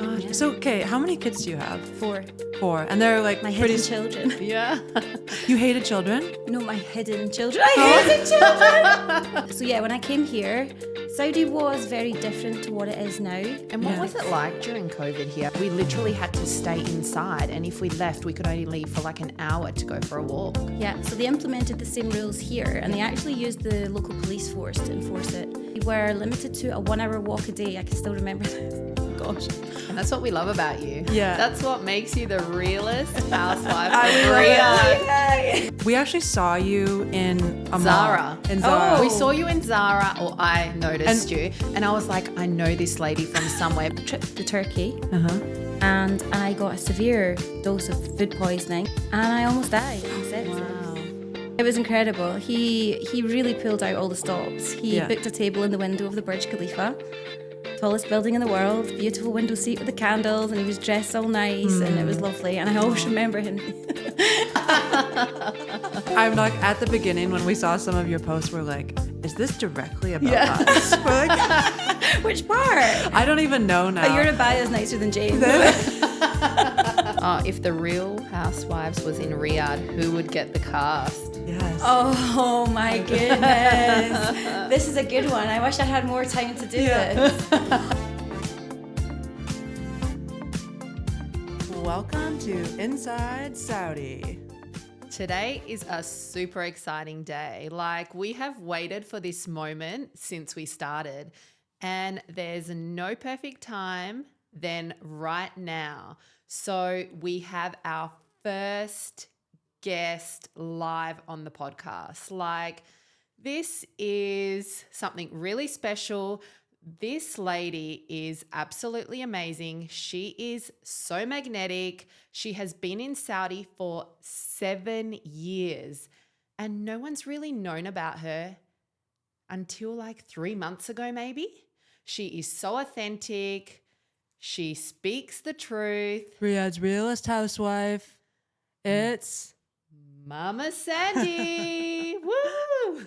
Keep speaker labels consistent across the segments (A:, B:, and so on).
A: gosh.
B: Yeah.
A: So, okay, how many kids do you have?
B: 4.
A: 4. And they're like
B: My
A: pretty...
B: hidden children.
C: Yeah.
A: You hated children?
B: No, my hidden children. I hated children. So yeah, when I came here, Saudi was very different to what it is now.
C: And what was it like during COVID here? We literally had to stay inside, and if we left, we could only leave for like an hour to go for a walk.
B: Yeah, so they implemented the same rules here, and they actually used the local police force to enforce it. We were limited to a 1-hour walk a day. I can still remember this. Gosh.
C: And that's what we love about you.
A: Yeah.
C: That's what makes you the realest housewife
A: I
C: of
A: love
C: Riyadh.
A: We actually saw you in a mall.
C: Zara.
A: In Zara.
B: Oh.
C: We saw you in Zara, or I noticed you, and I was like, I know this lady from somewhere.
B: Trip to Turkey,
A: Uh-huh.
B: and I got a severe dose of food poisoning, and I almost died in sepsis. It was incredible. He really pulled out all the stops. He booked a table in the window of the Burj Khalifa, tallest building in the world, beautiful window seat with the candles, and he was dressed all nice, and it was lovely. And I always remember him.
A: I'm like, at the beginning when we saw some of your posts, we're like, is this directly about us? We're like,
B: Which part?
A: I don't even know now.
B: Your bio is nicer than James.
C: If the Real Housewives was in Riyadh, who would get the cast?
A: Yes.
B: Oh my goodness. This is a good one. I wish I had more time to do this.
A: Welcome to Inside Saudi.
C: Today is a super exciting day. Like, we have waited for this moment since we started, and there's no perfect time than right now. So we have our first guest live on the podcast. Like, this is something really special. This lady is absolutely amazing. She is so magnetic. She has been in Saudi for 7 years, and no one's really known about her until like 3 months ago, maybe. She is so authentic. She speaks the truth.
A: Riyadh's realest housewife. It's
C: Mama Sandie. Woo!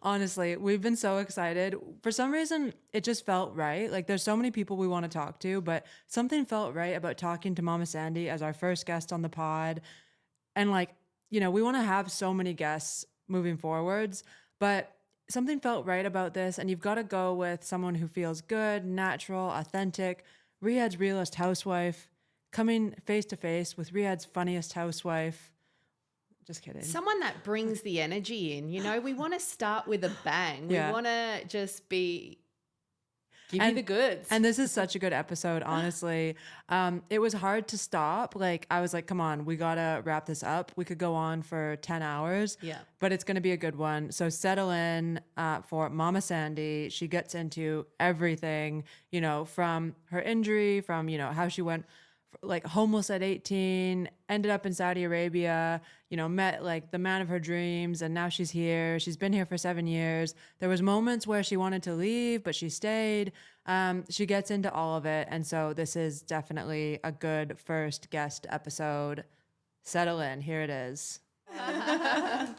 A: honestly, we've been so excited. For some reason, it just felt right. Like, there's so many people we want to talk to, but something felt right about talking to Mama Sandie as our first guest on the pod. And like, you know, we want to have so many guests moving forwards, but something felt right about this. And you've got to go with someone who feels good, natural, authentic. Riyadh's realest housewife, coming face to face with Riyadh's funniest housewife. Just kidding.
C: Someone that brings the energy in. You know, we want to start with a bang.
A: Yeah.
C: We want to just give you the goods.
A: And this is such a good episode, honestly. It was hard to stop. Like, I was like, come on, we got to wrap this up. We could go on for 10 hours.
C: Yeah.
A: But it's going to be a good one. So settle in for Mama Sandie. She gets into everything, you know, from her injury, from, you know, how she went like homeless at 18, ended up in Saudi Arabia, you know, met like the man of her dreams, and now she's here. She's been here for 7 years. There was moments where she wanted to leave, but she stayed. She gets into all of it. And so this is definitely a good first guest episode. Settle in. Here it is.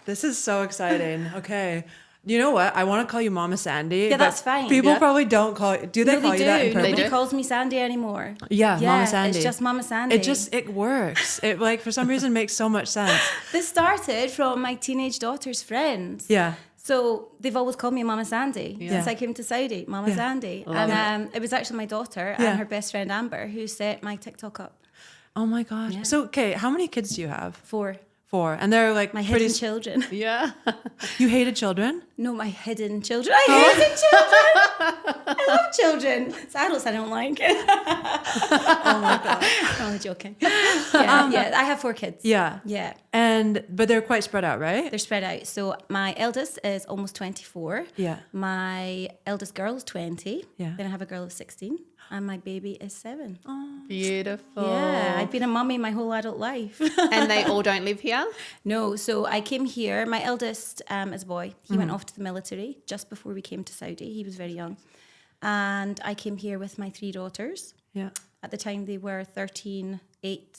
A: This is so exciting. Okay. You know what? I want to call you Mama Sandie.
B: Yeah, that's fine.
A: People
B: Yeah.
A: probably don't call you. Do they
B: No,
A: call you that in purpose?
B: Nobody calls me Sandy anymore.
A: Yeah, Mama Sandie.
B: It's just Mama Sandie.
A: It works. It like for some reason makes so much sense.
B: This started from my teenage daughter's friends.
A: Yeah.
B: So they've always called me Mama Sandie since I came to Saudi, Mama
A: Yeah.
B: Sandie. And it was actually my daughter
A: Yeah.
B: and her best friend Amber who set my TikTok up.
A: Oh my gosh.
B: Yeah.
A: So, okay, how many kids do you have?
B: 4.
A: 4. And they're like
B: My
A: pretty...
B: hidden children.
C: Yeah.
A: You hated children?
B: No, my hidden children. I hated children. I love children. It's adults I don't like.
A: Oh my god.
B: I'm only joking. Yeah, I have 4 kids.
A: Yeah.
B: Yeah.
A: But they're quite spread out, right?
B: They're spread out. So my eldest is almost 24.
A: Yeah.
B: My eldest girl is 20.
A: Yeah.
B: Then I have a girl of 16. And my baby is 7.
A: Oh.
C: Beautiful.
B: Yeah, I've been a mummy my whole adult life.
C: And they all don't live here?
B: No, so I came here. My eldest is a boy. He went off to the military just before we came to Saudi. He was very young. And I came here with my 3 daughters.
A: Yeah.
B: At the time, they were 13, 8,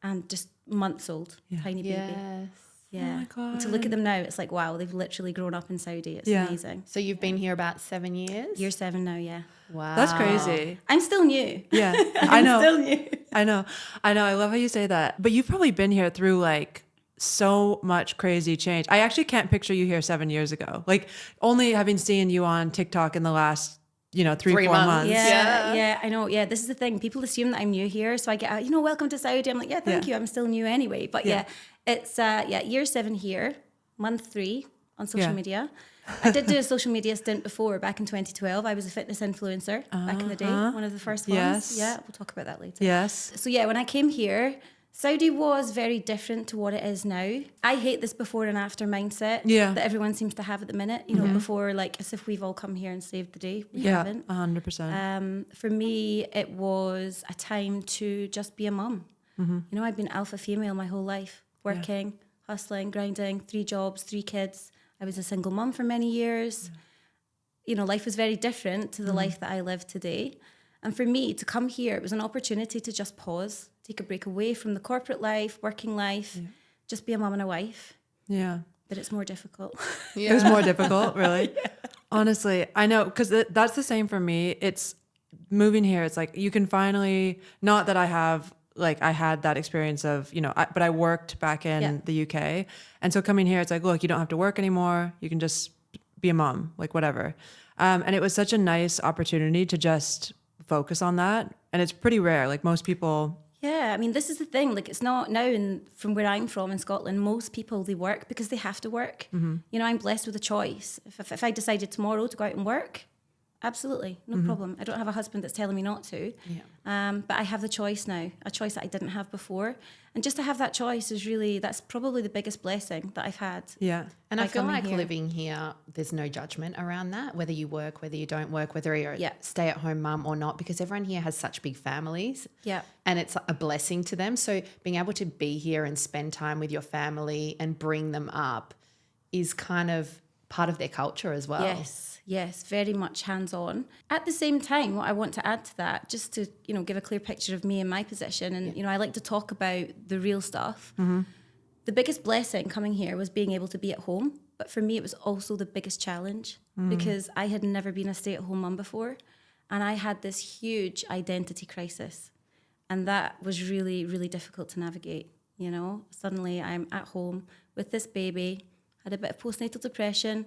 B: and just months old.
A: Yeah.
B: Tiny baby.
C: Yes.
B: Yeah.
A: my God.
B: And to look at them now, it's like, wow, they've literally grown up in Saudi. It's amazing.
C: So you've been here about 7 years?
B: Year 7 now, yeah.
C: Wow.
A: That's crazy.
B: I'm still new.
A: Yeah, I know.
B: Still new.
A: I know. I love how you say that. But you've probably been here through like so much crazy change. I actually can't picture you here 7 years ago. Like only having seen you on TikTok in the last, 3-4 months.
B: Yeah, I know. Yeah, this is the thing. People assume that I'm new here. So I get, welcome to Saudi. I'm like, yeah, thank you. I'm still new anyway. But it's year 7 here, month 3 on social media. I did do a social media stint before, back in 2012. I was a fitness influencer back in the day, one of the first ones.
A: Yes.
B: Yeah, we'll talk about that later.
A: Yes.
B: So when I came here, Saudi was very different to what it is now. I hate this before and after mindset that everyone seems to have at the minute. Before, like, as if we've all come here and saved the day. We haven't.
A: 100%.
B: For me, it was a time to just be a mum. I've been alpha female my whole life, working, hustling, grinding, 3 jobs, 3 kids. I was a single mum for many years. Life was very different to the life that I live today. And for me to come here, it was an opportunity to just pause, take a break away from the corporate life, working life, just be a mum and a wife.
A: Yeah.
B: But it's more difficult.
A: It was more difficult, really. Honestly, I know, because that's the same for me. It's moving here. It's like you can finally, not that I have, like I had that experience of, but I worked back in the UK. And so coming here, it's like, look, you don't have to work anymore. You can just be a mom, like whatever. And it was such a nice opportunity to just focus on that. And it's pretty rare. Like most people.
B: Yeah, I mean, this is the thing. Like, it's not now, from where I'm from in Scotland, most people, they work because they have to work. I'm blessed with a choice. If I decided tomorrow to go out and work, absolutely, no problem. I don't have a husband that's telling me not to. But I have the choice now, a choice that I didn't have before. And just to have that choice that's probably the biggest blessing that I've had.
A: Yeah.
C: And I feel like living here, there's no judgment around that, whether you work, whether you don't work, whether you're a stay-at-home mum or not, because everyone here has such big families.
B: Yeah.
C: And it's a blessing to them. So being able to be here and spend time with your family and bring them up is kind of part of their culture as well.
B: Yes, very much hands-on. At the same time, what I want to add to that, just to, give a clear picture of me and my position, and, I like to talk about the real stuff. The biggest blessing coming here was being able to be at home. But for me, it was also the biggest challenge because I had never been a stay-at-home mum before. And I had this huge identity crisis. And that was really, really difficult to navigate. Suddenly I'm at home with this baby, had a bit of postnatal depression.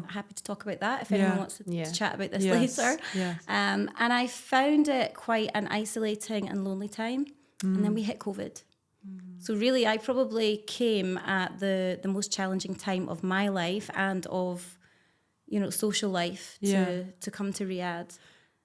B: Happy to talk about that if anyone wants to chat about this later.
A: Yes.
B: And I found it quite an isolating and lonely time. And then we hit COVID. So really, I probably came at the most challenging time of my life and of, social life to come to Riyadh.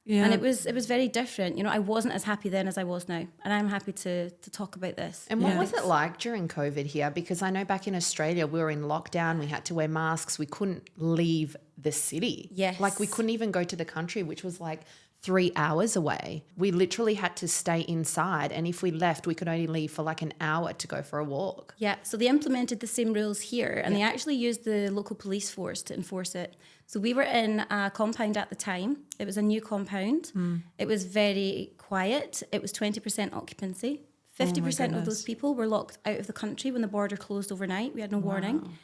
B: Yeah. And it was very different. I wasn't as happy then as I was now. And I'm happy to talk about this.
C: And what was it like during COVID here? Because I know back in Australia, we were in lockdown. We had to wear masks. We couldn't leave the city.
B: Yes.
C: Like we couldn't even go to the country, which was like 3 hours away. We literally had to stay inside. And if we left, we could only leave for like an hour to go for a walk.
B: Yeah. So they implemented the same rules here. And they actually used the local police force to enforce it. So we were in a compound at the time. It was a new compound. It was very quiet. It was 20% occupancy. 50% of those people were locked out of the country when the border closed overnight. We had no warning.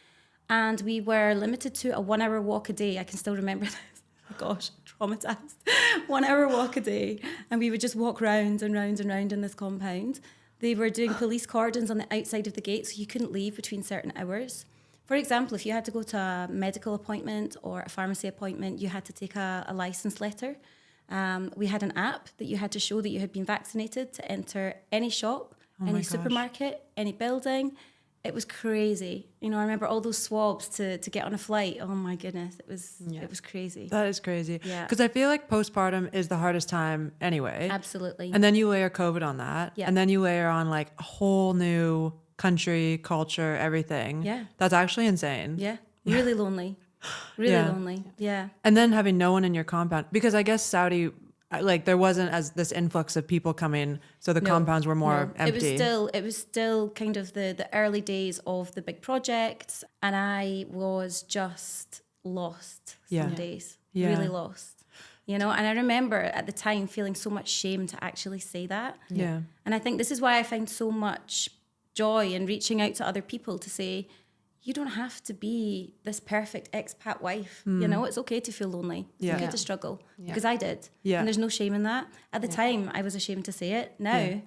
B: And we were limited to a 1 hour walk a day. I can still remember this. Oh gosh, traumatized. 1 hour walk a day. And we would just walk round and round and round in this compound. They were doing police cordons on the outside of the gate, so you couldn't leave between certain hours. For example, if you had to go to a medical appointment or a pharmacy appointment, you had to take a license letter. We had an app that you had to show that you had been vaccinated to enter any shop, any supermarket, any building. It was crazy. I remember all those swabs to get on a flight. Oh my goodness, it was crazy.
A: That is crazy.
B: Yeah.
A: Because I feel like postpartum is the hardest time anyway.
B: Absolutely.
A: And then you layer COVID on that.
B: Yeah.
A: And then you layer on like a whole new country, culture, everything.
B: Yeah.
A: That's actually insane.
B: Yeah. Really lonely. Really lonely. Yeah.
A: And then having no one in your compound, because I guess Saudi, like there wasn't as this influx of people coming, so the compounds were more empty.
B: It was still kind of the early days of the big projects, and I was just lost some days. Really lost. And I remember at the time feeling so much shame to actually say that.
A: Yeah.
B: And I think this is why I find so much joy in reaching out to other people to say, you don't have to be this perfect expat wife. You know, it's okay to feel lonely. It's okay to struggle because I did. And there's no shame in that. At the time, I was ashamed to say it. Now,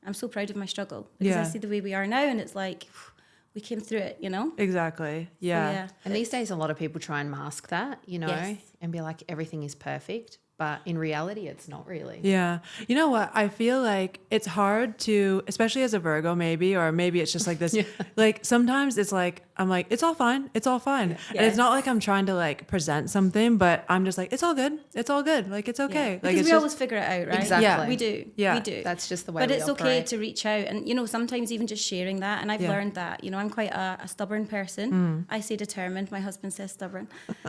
B: I'm so proud of my struggle because I see the way we are now, and it's like we came through it, you know?
A: Exactly. Yeah.
B: So,
C: And these days, a lot of people try and mask that, you know,
B: Yes.
C: and be like, everything is perfect. But in reality, it's not really.
A: Yeah. You know what? I feel like it's hard to, especially as a Virgo, maybe, or maybe it's just like this, like sometimes it's like, I'm like, it's all fine. It's all fine. And it's not like I'm trying to like present something, but I'm just like, it's all good. It's all good. Like, it's okay. Like,
B: because
A: it's
B: we
A: just,
B: always figure it out, right?
C: Exactly.
A: Yeah.
B: We do.
A: Yeah.
B: We do.
C: That's just the way
B: But
C: we
B: it's okay
C: operate.
B: to reach out. And, you know, sometimes even just sharing that. And I've learned that, you know, I'm quite a stubborn person. I say determined. My husband says stubborn.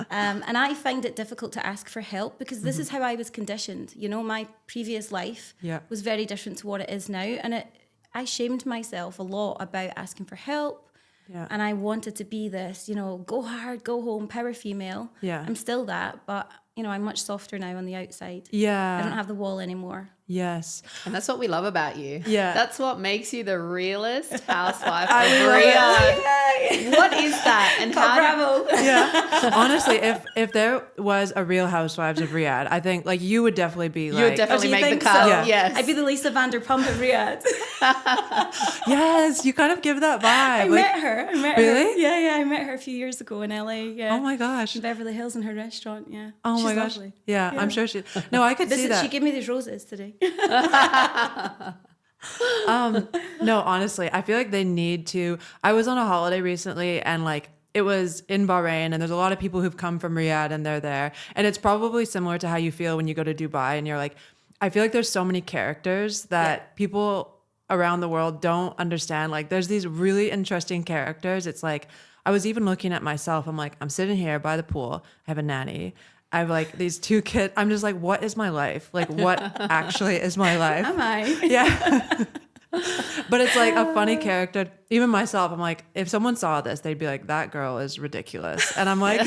B: And I find it difficult to ask for help because this is how I was conditioned. You know, my previous life was very different to what it is now. And I shamed myself a lot about asking for help.
A: Yeah.
B: And I wanted to be this, you know, go hard, go home, power female.
A: Yeah.
B: I'm still that, but, you know, I'm much softer now on the outside.
A: Yeah.
B: I don't have the wall anymore.
A: Yes.
C: And that's what we love about you.
A: Yeah.
C: That's what makes you the realest housewife
A: I
C: of
A: love
C: Riyadh. What is that? And how
B: Bravo.
A: Yeah. Honestly, if there was a Real Housewives of Riyadh, I think like you would definitely be like,
C: you would definitely
B: do you
C: make the
B: think
C: cut.
B: so?
A: Yeah.
C: Yes.
B: I'd be the Lisa Vanderpump of Riyadh.
A: yes, you kind of give that vibe.
B: I
A: like,
B: met her.
A: Really?
B: Yeah. I met her a few years ago in LA. Yeah.
A: oh my gosh.
B: In Beverly Hills in her restaurant. Yeah.
A: Oh
B: She's
A: my gosh.
B: lovely.
A: Yeah, I'm sure she. No, I could see that.
B: She gave me these roses today.
A: No, honestly, I feel like they need to. I was on a holiday recently and like it was in Bahrain and there's a lot of people who've come from Riyadh and they're there. And it's probably similar to how you feel when you go to Dubai and you're like, I feel like there's so many characters that people around the world don't understand. Like there's these really interesting characters. It's like, I was even looking at myself. I'm like, I'm sitting here by the pool. I have a nanny. I have like these 2 kids. I'm just like, what is my life? Like, what actually is my life?
B: Am I?
A: Yeah. But it's like a funny character. Even myself, I'm like, if someone saw this, they'd be like, that girl is ridiculous. And I'm like,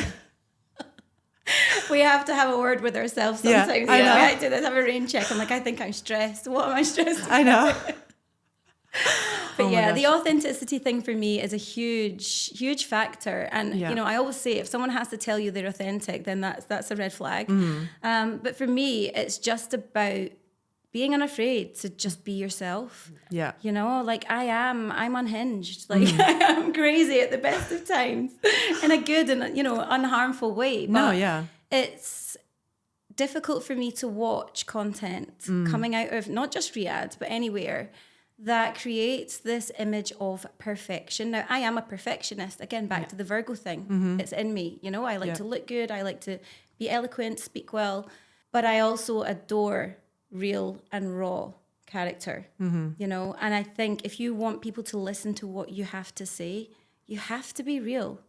B: We have to have a word with ourselves
A: Yeah,
B: sometimes.
A: I know.
B: I do this, have a rain check. I'm like, I think I'm stressed. What am I stressed about?
A: I know.
B: But
A: Oh my
B: yeah,
A: gosh.
B: the authenticity thing for me is a huge factor. And
A: Yeah.
B: you know, I always say if someone has to tell you they're authentic, then that's a red flag.
A: Mm-hmm.
B: But for me, it's just about being unafraid to just be yourself.
A: Yeah.
B: You know, like I'm unhinged. Like I am crazy at the best of times in a good and, you know, unharmful way. But
A: No, yeah.
B: it's difficult for me to watch content coming out of not just Riyadh, but anywhere that creates this image of perfection. Now, I am a perfectionist. Again, back to the Virgo thing. It's in me. You know, I like to look good. I like to be eloquent, speak well. But I also adore real and raw character, you know? And I think if you want people to listen to what you have to say, you have to be real.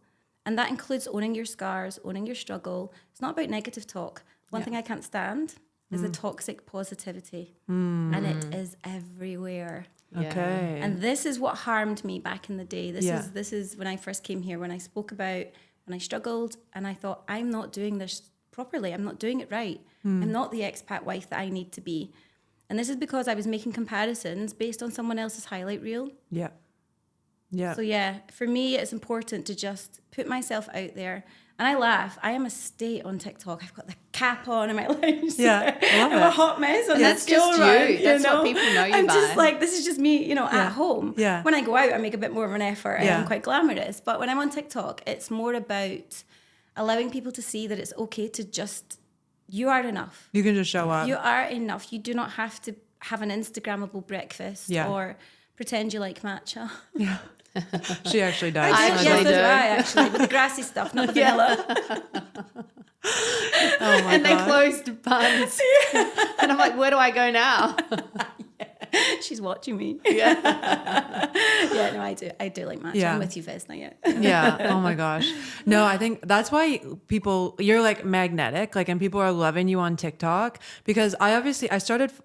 B: And that includes owning your scars, owning your struggle. It's not about negative talk. One thing I can't stand is the toxic positivity. And it is everywhere.
C: Yeah.
A: Okay.
B: And this is what harmed me back in the day.
A: Yeah.
B: This is when I first came here, when I spoke about when I struggled and I thought, I'm not doing this properly. I'm not doing it right. I'm not the expat wife that I need to be. And this is because I was making comparisons based on someone else's highlight reel.
A: Yeah. Yeah.
B: So yeah, for me, it's important to just put myself out there. And I laugh. I am a state on TikTok. I've got the cap on and my legs.
A: Yeah, I love
B: I'm
A: it.
B: a hot mess on
C: That's
B: the skill
C: just
B: run.
C: you. That's what people know you
B: I'm
C: by.
B: just like, this is just me, you know, at home.
A: Yeah.
B: When I go out, I make a bit more of an effort.
A: Yeah.
B: I'm quite glamorous. But when I'm on TikTok, it's more about allowing people to see that it's okay to just, you are enough.
A: You can just show up.
B: You are enough. You do not have to have an Instagrammable breakfast or pretend you like matcha.
A: Yeah. She actually does.
C: I
B: Yes,
C: actually
B: that's
C: do.
B: right, actually. With the grassy stuff, not the vanilla.
A: Oh my
C: And they're
A: God.
C: closed buns. And I'm like, where do I go now?
B: She's watching me.
C: Yeah.
B: Yeah, no, I do like matcha.
A: Yeah.
B: I'm with you, Vesna, yeah.
A: Yeah. Oh my gosh. No, I think that's why you're like magnetic, like, and people are loving you on TikTok because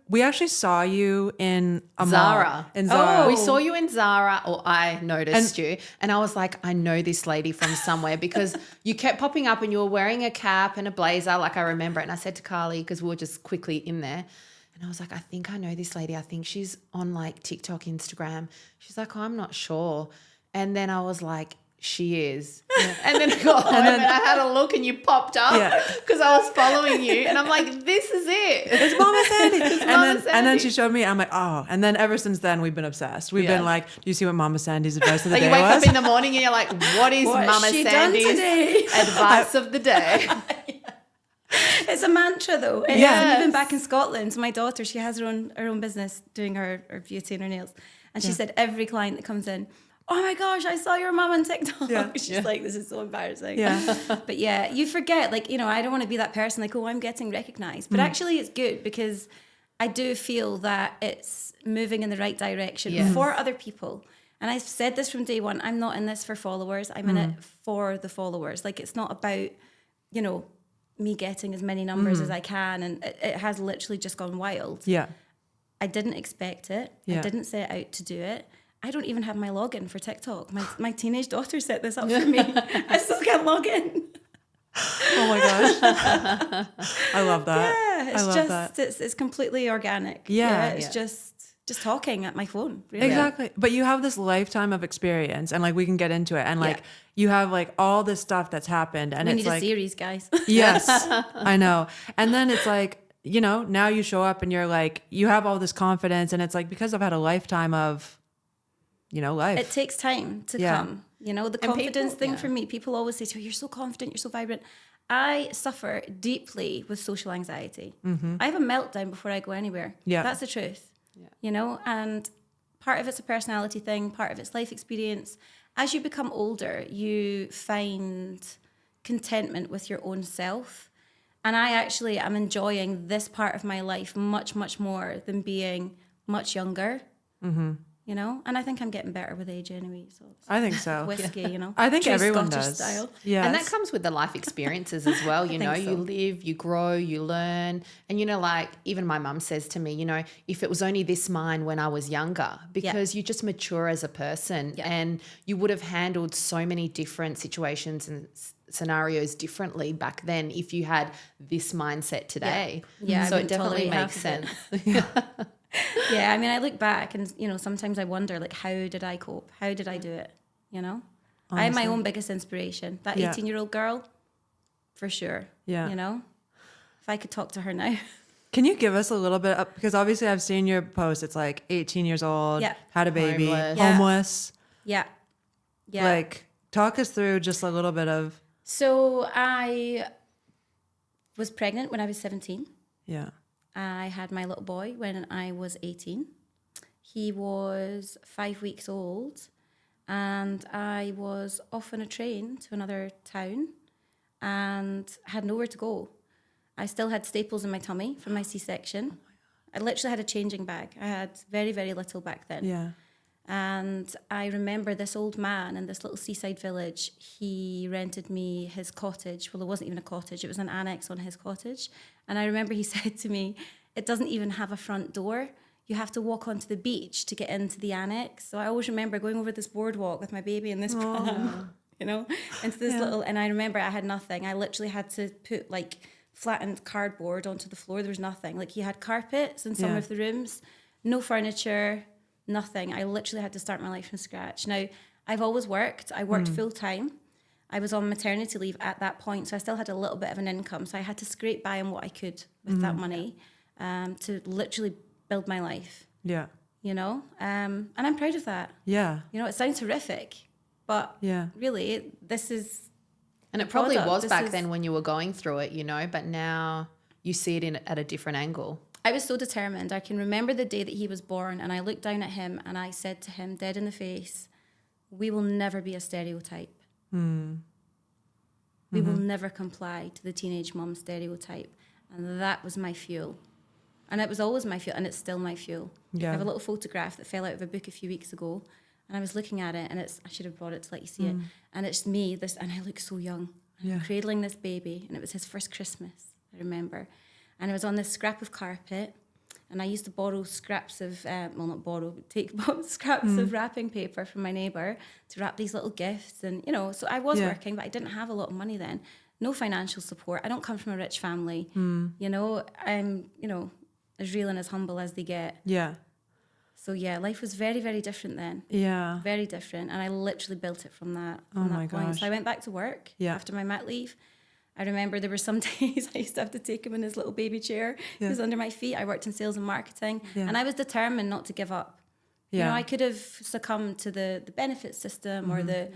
A: we actually saw you in a mall.
C: Zara.
A: In Zara.
B: Oh.
C: We saw you in Zara, or I noticed you, and I was like, I know this lady from somewhere because you kept popping up and you were wearing a cap and a blazer, like I remember it. And I said to Carly, because we were just quickly in there, and I was like, I think I know this lady. I think she's on like TikTok, Instagram. She's like, oh, I'm not sure. And then I was like, she is. And then I got home and I had a look and you popped up because I was following you. And I'm like, this is it.
A: It's Mama Sandie.
C: It's Mama Sandie.
A: And then she showed me. I'm like, oh. And then ever since then, we've been obsessed. We've been like, do you see what Mama Sandie's advice of the day
C: you wake
A: was?
C: up in the morning and you're like, what is Mama Sandie's advice of the day?
B: It's a mantra though. And even back in Scotland, my daughter, she has her own business doing her beauty and her nails. And she said every client that comes in, oh my gosh, I saw your mum on TikTok. She's like, this is so embarrassing. But yeah, you forget, like, you know, I don't want to be that person like, oh, I'm getting recognized. But actually it's good because I do feel that it's moving in the right direction for other people. And I've said this from day one, I'm not in this for followers. I'm in it for the followers. Like, it's not about, you know, me getting as many numbers as I can. And it has literally just gone wild. I didn't expect it. I didn't set out to do it. I don't even have my login for TikTok. My teenage daughter set this up for me. I still can't log in.
A: Oh my gosh. I love that.
B: Yeah, it's completely organic. It's just talking at my phone. Really.
A: Exactly. But you have this lifetime of experience and like we can get into it. And like you have like all this stuff that's happened and
B: we
A: it's
B: need
A: like
B: a series, guys.
A: Yes, I know. And then it's like, you know, now you show up and you're like, you have all this confidence and it's like, because I've had a lifetime of, you know, life.
B: It takes time to come. You know, the confidence
C: people,
B: thing for me, people always say to me, you're so confident, you're so vibrant. I suffer deeply with social anxiety. I have a meltdown before I go anywhere. That's the truth. You know, and part of it's a personality thing, part of it's life experience. As you become older, you find contentment with your own self. And I actually am enjoying this part of my life much, much more than being much younger. You know, and I think I'm getting better with age anyway. So
A: I think so.
B: Whiskey, you know.
A: I think
B: True
A: everyone
B: Scottish
A: does.
B: style.
A: Yeah,
C: and that comes with the life experiences as well. You know, you live, you grow, you learn, and you know, like even my mum says to me, you know, if it was only this mind when I was younger, because you just mature as a person, and you would have handled so many different situations and scenarios differently back then if you had this mindset today. So it definitely makes sense.
B: Yeah, I mean, I look back and, you know, sometimes I wonder, like, how did I cope? How did I do it? You know? Honestly. I am my own biggest inspiration. That 18-year-old girl, for sure. You know? If I could talk to her now.
A: Can you give us a little bit of, because obviously I've seen your post. It's like 18 years old, had a baby, homeless. Like, talk us through just a little bit of.
B: So I was pregnant when I was 17. I had my little boy when I was 18. He was 5 weeks old and I was off on a train to another town and had nowhere to go. I still had staples in my tummy from my C-section. I literally had a changing bag. I had very, very little back then. And I remember this old man in this little seaside village, he rented me his cottage. Well, it wasn't even a cottage. It was an annex on his cottage. And I remember he said to me, it doesn't even have a front door. You have to walk onto the beach to get into the annex. So I always remember going over this boardwalk with my baby in this pram, you know, into this little, and I remember I had nothing. I literally had to put like flattened cardboard onto the floor. There was nothing. Like he had carpets in some of the rooms, no furniture, nothing. I literally had to start my life from scratch. Now, I've always worked. I worked full time. I was on maternity leave at that point, so I still had a little bit of an income. So I had to scrape by on what I could with that money to literally build my life. You know? And I'm proud of that. You know, it sounds horrific, but really, this is.
C: And it probably was back then when you were going through it, you know, but now you see it at a different angle.
B: I was so determined. I can remember the day that he was born and I looked down at him and I said to him, dead in the face, we will never be a stereotype. We will never comply to the teenage mom stereotype. And that was my fuel. And it was always my fuel, and it's still my fuel. I have a little photograph that fell out of a book a few weeks ago, and I was looking at it, and I should have brought it to let you see it. And it's me, and I look so young. I'm cradling this baby, and it was his first Christmas, I remember. And I was on this scrap of carpet, and I used to borrow scraps of, take scraps of wrapping paper from my neighbour to wrap these little gifts. And, you know, so I was working, but I didn't have a lot of money then. No financial support. I don't come from a rich family. You know, I'm, you know, as real and as humble as they get. So yeah, life was very, very different then.
A: Yeah.
B: Very different. And I literally built it from that,
A: Oh
B: from
A: my
B: that point.
A: gosh.
B: So I went back to work
A: Yeah.
B: after my mat leave. I remember there were some days I used to have to take him in his little baby chair. He was under my feet. I worked in sales and marketing.
A: Yeah.
B: And I was determined not to give up.
A: Yeah.
B: You know, I could have succumbed to the benefit system or the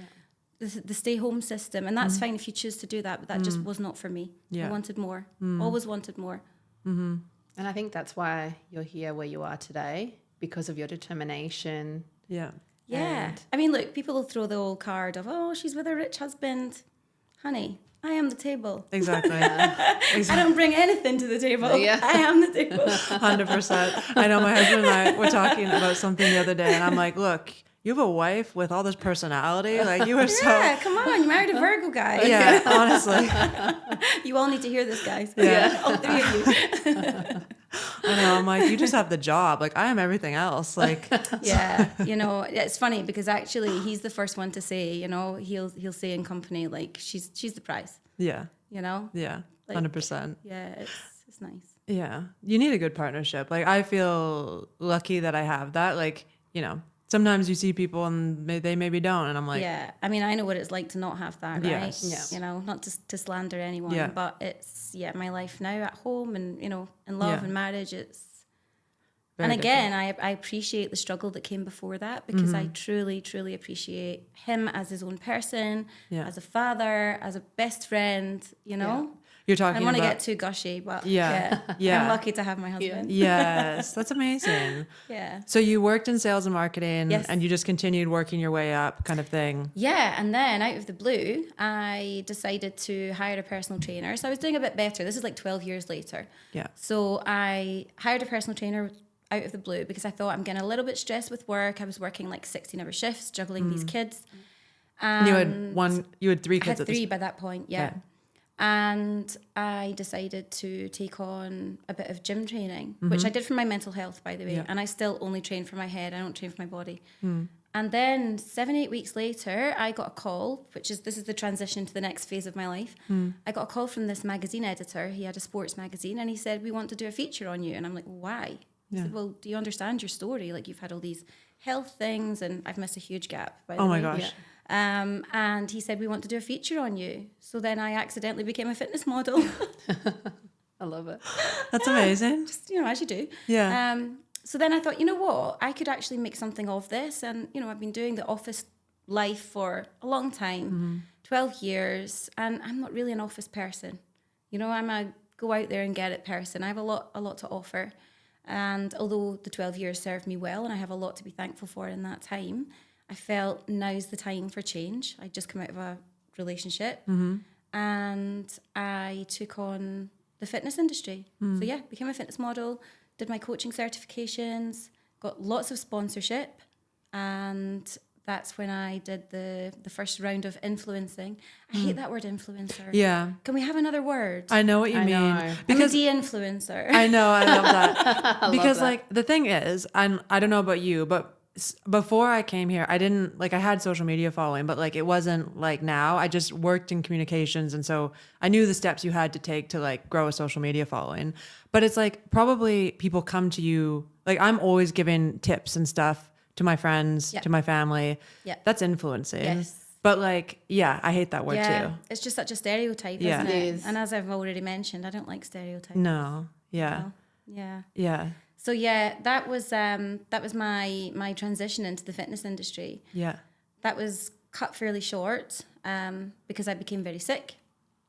B: stay home system. And that's fine if you choose to do that. But that just was not for me.
A: Yeah.
B: I wanted more. Always wanted more.
C: And I think that's why you're here where you are today, because of your determination.
A: Yeah.
B: Yeah. I mean, look, people will throw the old card of, oh, she's with a rich husband. Honey, I am the table.
A: Exactly.
B: I don't bring anything to the table.
C: Yeah.
B: I am the table.
A: 100%. I know my husband and I were talking about something the other day, and I'm like, look, you have a wife with all this personality. Like, you are so.
B: Yeah, come on. You married a Virgo guy.
A: Yeah, honestly.
B: You all need to hear this, guys.
A: Yeah.
B: All three of you.
A: I know. I'm like, you just have the job. Like, I am everything else. Like,
B: Yeah. You know, it's funny because actually he's the first one to say, you know, he'll say in company, like, she's the prize,
A: yeah.
B: you know?
A: Yeah.
B: Like,
A: 100%.
B: Yeah, it's nice.
A: Yeah. You need a good partnership. Like, I feel lucky that I have that. Like, you know, sometimes you see people and they maybe don't. And I'm like,
B: yeah, I mean, I know what it's like to not have that, right?
A: Yes.
C: Yeah.
B: You know, not to slander anyone,
A: Yeah.
B: but it's, my life now at home and, you know, in love
A: Yeah.
B: and marriage, it's,
A: very
B: and again, I appreciate the struggle that came before that because I truly, truly appreciate him as his own person,
A: Yeah.
B: as a father, as a best friend, you know?
A: You're
B: I
A: talking
B: don't want to
A: about.
B: get too gushy, but
A: Yeah.
B: yeah,
A: Yeah.
B: I'm lucky to have my husband.
A: Yes. That's amazing.
B: Yeah.
A: So you worked in sales and marketing
B: Yes.
A: and you just continued working your way up kind of thing.
B: Yeah, and then out of the blue, I decided to hire a personal trainer. So I was doing a bit better. This is like 12 years later.
A: Yeah.
B: So I hired a personal trainer out of the blue because I thought I'm getting a little bit stressed with work. I was working like 16-hour shifts, juggling these kids.
A: And you had three
B: I
A: kids
B: had
A: at this
B: 3 by that point, yeah.
A: Okay.
B: And I decided to take on a bit of gym training, which I did for my mental health, by the way.
A: Yeah.
B: And I still only train for my head. I don't train for my body. And then 7-8 weeks later, I got a call, this is the transition to the next phase of my life. I got a call from this magazine editor. He had a sports magazine and he said, we want to do a feature on you. And I'm like, why? He said, well, do you understand your story? Like, you've had all these health things and I've missed a huge gap, by the way.
A: Oh my gosh.
B: And he said, we want to do a feature on you. So then I accidentally became a fitness model.
C: I love it.
A: That's amazing.
B: Just, you know, as you do.
A: Yeah.
B: So then I thought, you know what? I could actually make something of this. And, you know, I've been doing the office life for a long time, 12 years, and I'm not really an office person. You know, I'm a go out there and get it person. I have a lot to offer. And although the 12 years served me well and I have a lot to be thankful for in that time, I felt now's the time for change. I'd just come out of a relationship and I took on the fitness industry. So yeah, became a fitness model, did my coaching certifications, got lots of sponsorship, and that's when I did the first round of influencing. I hate that word influencer.
A: Yeah.
B: Can we have another word?
A: I know what you
C: I
A: mean.
C: know.
A: Because
B: I'm a de-influencer.
A: I know, I love that. Because
C: that.
A: like the thing is, I don't know about you, but before I came here, I didn't like I had social media following, but like it wasn't like now. I just worked in communications, and so I knew the steps you had to take to like grow a social media following. But it's like probably people come to you like I'm always giving tips and stuff to my friends,
B: Yep.
A: to my family.
B: Yep.
A: That's influencing.
B: Yes.
A: But like, yeah, I hate that word
B: Yeah,
A: too.
B: it's just such a stereotype,
A: Yeah.
B: isn't
C: It
B: it?
C: is.
B: And as I've already mentioned, I don't like stereotypes.
A: No. Yeah.
B: No. Yeah.
A: Yeah.
B: So yeah, that was my transition into the fitness industry.
A: Yeah.
B: That was cut fairly short because I became very sick.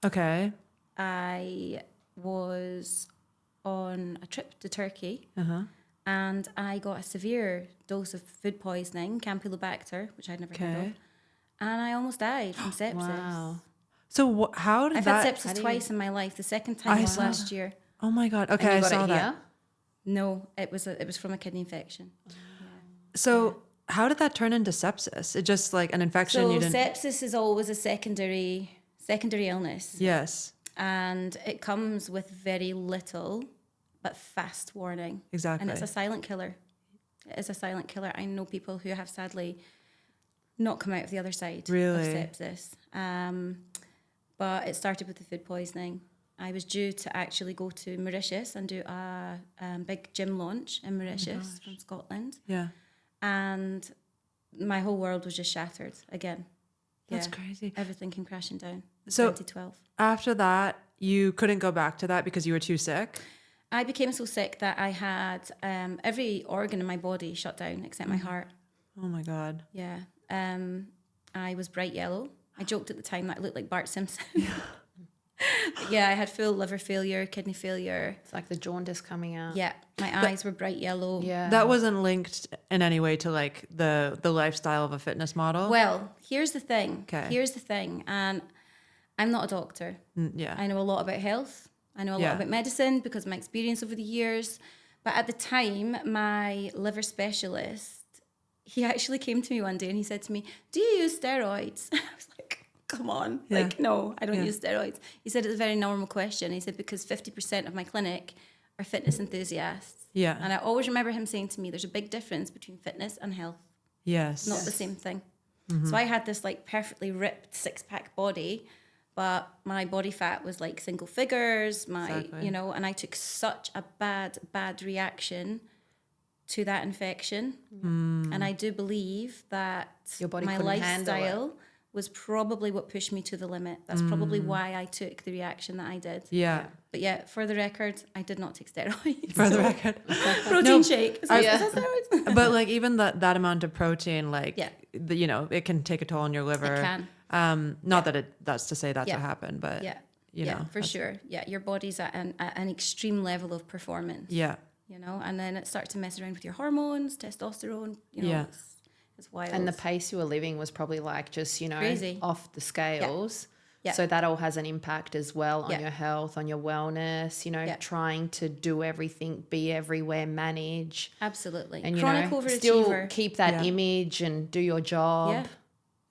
A: Okay.
B: I was on a trip to Turkey
A: Uh-huh.
B: and I got a severe dose of food poisoning, Campylobacter, which I'd never heard of.
A: Okay.
B: And I almost died from sepsis.
A: Wow. So how did
B: I've
A: that?
B: had sepsis twice in my life. The second time was
A: saw
B: last year.
A: Oh my God.
C: And
A: Okay,
C: you
A: I
C: got
A: saw
C: it
A: that.
C: here?
B: No, it was from a kidney infection.
A: So how did that turn into sepsis? It just like an infection
B: So
A: you didn't.
B: sepsis is always a secondary illness,
A: Yes,
B: and it comes with very little but fast warning.
A: exactly.
B: And it's a silent killer. It is a silent killer. I know people who have sadly not come out of the other side
A: Really?
B: of sepsis. But it started with the food poisoning. I was due to actually go to Mauritius and do a big gym launch in Mauritius from Scotland.
A: Yeah.
B: And my whole world was just shattered again.
A: That's crazy.
B: Everything came crashing down in
A: So
B: 2012.
A: After that, you couldn't go back to that because you were too sick?
B: I became so sick that I had every organ in my body shut down except my heart.
A: Oh my God.
B: Yeah. I was bright yellow. I joked at the time that I looked like Bart Simpson. Yeah, I had full liver failure, kidney failure.
C: It's like the jaundice coming out.
B: Yeah, my eyes were bright yellow.
C: Yeah.
A: That wasn't linked in any way to like the lifestyle of a fitness model?
B: Well, here's the thing.
A: Okay.
B: Here's the thing. And I'm not a doctor.
A: Yeah.
B: I know a lot about health. I know a lot about medicine because of my experience over the years. But at the time, my liver specialist, he actually came to me one day and he said to me, "Do you use steroids?" I was like, come on.
A: Yeah.
B: Like, no, I don't use steroids. He said it's a very normal question. He said, because 50% of my clinic are fitness enthusiasts.
A: Yeah.
B: And I always remember him saying to me, there's a big difference between fitness and health.
A: Yes.
B: Not the same thing. So I had this like perfectly ripped 6-pack body, but my body fat was like single figures,
A: Exactly.
B: you know, and I took such a bad reaction to that infection. And I do believe that
C: Your body
B: my
C: couldn't handle it.
B: lifestyle was probably what pushed me to the limit. That's probably why I took the reaction that I did.
A: Yeah.
B: But yeah, for the record, I did not take steroids.
A: For the record.
B: Protein shake. Is that steroids?
A: But like even that amount of protein, like,
B: Yeah.
A: you know, it can take a toll on your liver.
B: It can.
A: Not that that's to say that's
B: Yeah.
A: what happened, but
B: Yeah.
A: you know,
B: for sure. Yeah, your body's at an extreme level of performance.
A: yeah.
B: You know, and then it starts to mess around with your hormones, testosterone. You know,
A: Yeah.
B: it's wild.
C: And the pace you were living was probably like just, you know,
B: Crazy.
C: off the scales.
B: Yeah.
C: So that all has an impact as well on
B: Yeah.
C: your health, on your wellness, you know,
B: Yeah.
C: trying to do everything, be everywhere, manage.
B: Absolutely.
C: And, you
B: Chronic
C: know,
B: overachiever.
C: still keep that
A: Yeah.
C: image and do your job.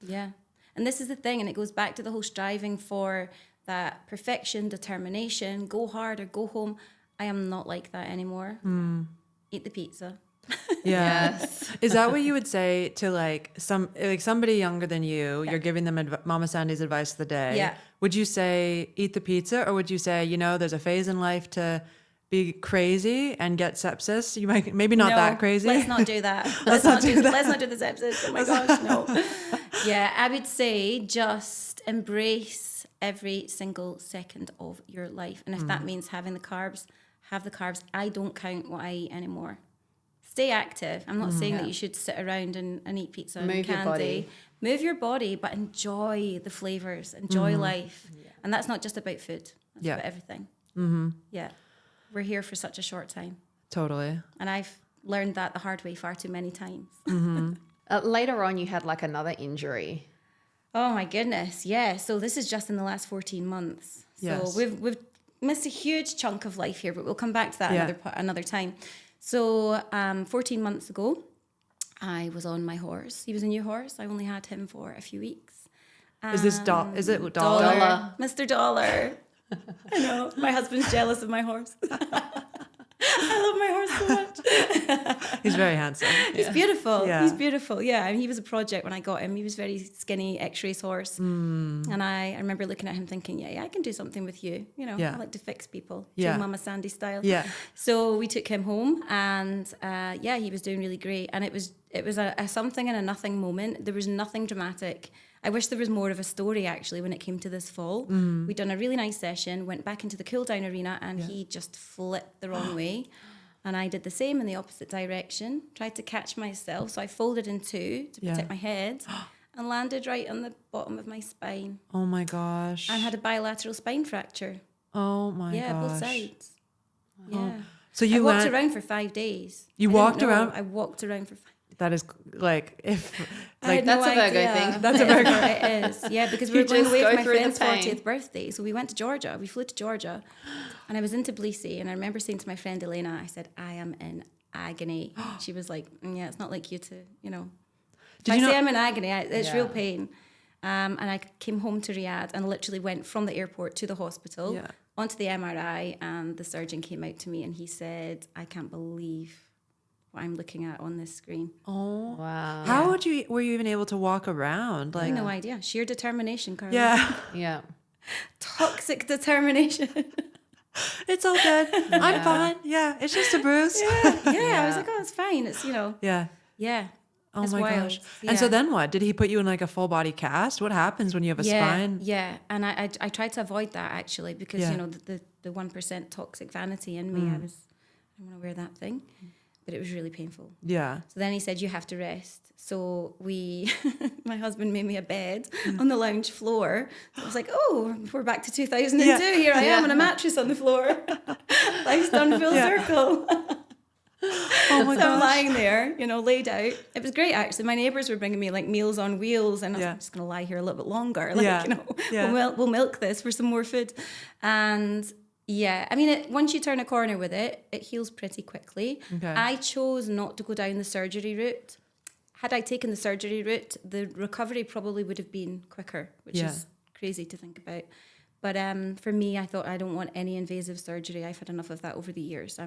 B: Yeah. Yeah. And this is the thing, and it goes back to the whole striving for that perfection, determination, go hard or go home. I am not like that anymore. Eat the pizza.
A: Yeah.
C: Yes.
A: Is that what you would say to like somebody younger than you? You're giving them Mama Sandie's advice of the day.
B: Yeah.
A: Would you say eat the pizza, or would you say, you know, there's a phase in life to be crazy and get sepsis? You might maybe not
B: No,
A: that crazy.
B: Let's not do that. Let's not do the sepsis. Oh my gosh, no. Yeah, I would say just embrace every single second of your life. And if that means having the carbs, have the carbs. I don't count what I eat anymore. Stay active. I'm not saying that you should sit around and eat pizza and
C: Move your
B: candy.
C: body.
B: Move your body, but enjoy the flavors. Enjoy life. And that's not just about food. That's about everything. Yeah. We're here for such a short time.
A: Totally.
B: And I've learned that the hard way far too many times.
C: Later on, you had like another injury.
B: Oh my goodness, yeah. So this is just in the last 14 months.
A: Yes.
B: So we've missed a huge chunk of life here, but we'll come back to that another time. So 14 months ago, I was on my horse. He was a new horse. I only had him for a few weeks.
A: Is this is it dollar?
C: Dollar.
B: Mr. Dollar. I know. My husband's jealous of my horse. I love my horse so much.
A: He's very handsome.
B: He's beautiful.
A: Yeah.
B: He's beautiful. Yeah. And he was a project when I got him. He was very skinny, X-race horse. And I remember looking at him thinking, yeah, I can do something with you. You know,
A: Yeah.
B: I like to fix people.
A: Yeah.
B: True Mama Sandie style.
A: Yeah.
B: So we took him home and he was doing really great. And it was a something and a nothing moment. There was nothing dramatic. I wish there was more of a story actually when it came to this fall. We'd done a really nice session, went back into the cool down arena and he just flipped the wrong way. And I did the same in the opposite direction, tried to catch myself. So I folded in two to protect my head and landed right on the bottom of my spine
A: Oh my gosh.
B: and had a bilateral spine fracture.
A: Oh my
B: Yeah,
A: gosh.
B: both sides. Yeah.
A: So you
B: I walked
A: went
B: around for 5 days.
A: You
B: I didn't
A: walked
B: know.
A: around?
B: I walked around for 5 days.
A: That is like if
B: I
A: like
B: had
C: That's
B: no
C: a Virgo
B: idea.
C: thing.
A: That's a Virgo.
B: It is. Yeah, because we
C: You
B: were going
C: just
B: away
C: go
B: for my
C: through the
B: friend's
C: pain.
B: 40th birthday. So we went to Georgia. We flew to Georgia. And I was in Tbilisi. And I remember saying to my friend Elena, I said, I am in agony. She was like, yeah, it's not like you to, you know.
A: Did
B: If
A: you
B: I say
A: not-
B: I'm in agony, it's
C: Yeah.
B: real pain. And I came home to Riyadh and literally went from the airport to the hospital,
A: Yeah.
B: onto the MRI. And the surgeon came out to me and he said, I can't believe what I'm looking at on this screen.
A: oh
C: Wow.
A: how were you even able to walk around?
B: I
A: Like
B: had no idea. Sheer determination, Carly.
A: yeah.
C: Yeah.
B: Toxic determination.
A: It's all good. I'm fine. Yeah, it's just a bruise.
B: Yeah. I was like, oh, it's fine. It's,
A: Yeah.
B: yeah.
A: Oh
B: it's
A: my
B: wild.
A: gosh.
B: Yeah.
A: And so then what? Did he put you in like a full body cast? What happens when you have a spine?
B: Yeah. And I tried to avoid that actually because,
A: Yeah.
B: the 1% toxic vanity in me, I don't want to wear that thing. But it was really painful.
A: Yeah.
B: So then he said, you have to rest. So my husband made me a bed on the lounge floor. So I was like, oh, we're back to 2002.
A: Yeah.
B: Here I am on a mattress on the floor. Life's done full circle.
A: Oh my
B: So I'm
A: gosh.
B: lying there, laid out. It was great, actually. My neighbours were bringing me like meals on wheels, and I was
A: Yeah.
B: like, I'm just going to lie here a little bit longer. Like,
A: Yeah.
B: we'll milk this for some more food. And yeah, I mean, once you turn a corner with it, it heals pretty quickly.
A: Okay.
B: I chose not to go down the surgery route. Had I taken the surgery route, the recovery probably would have been quicker, which is crazy to think about. But for me, I thought I don't want any invasive surgery. I've had enough of that over the years.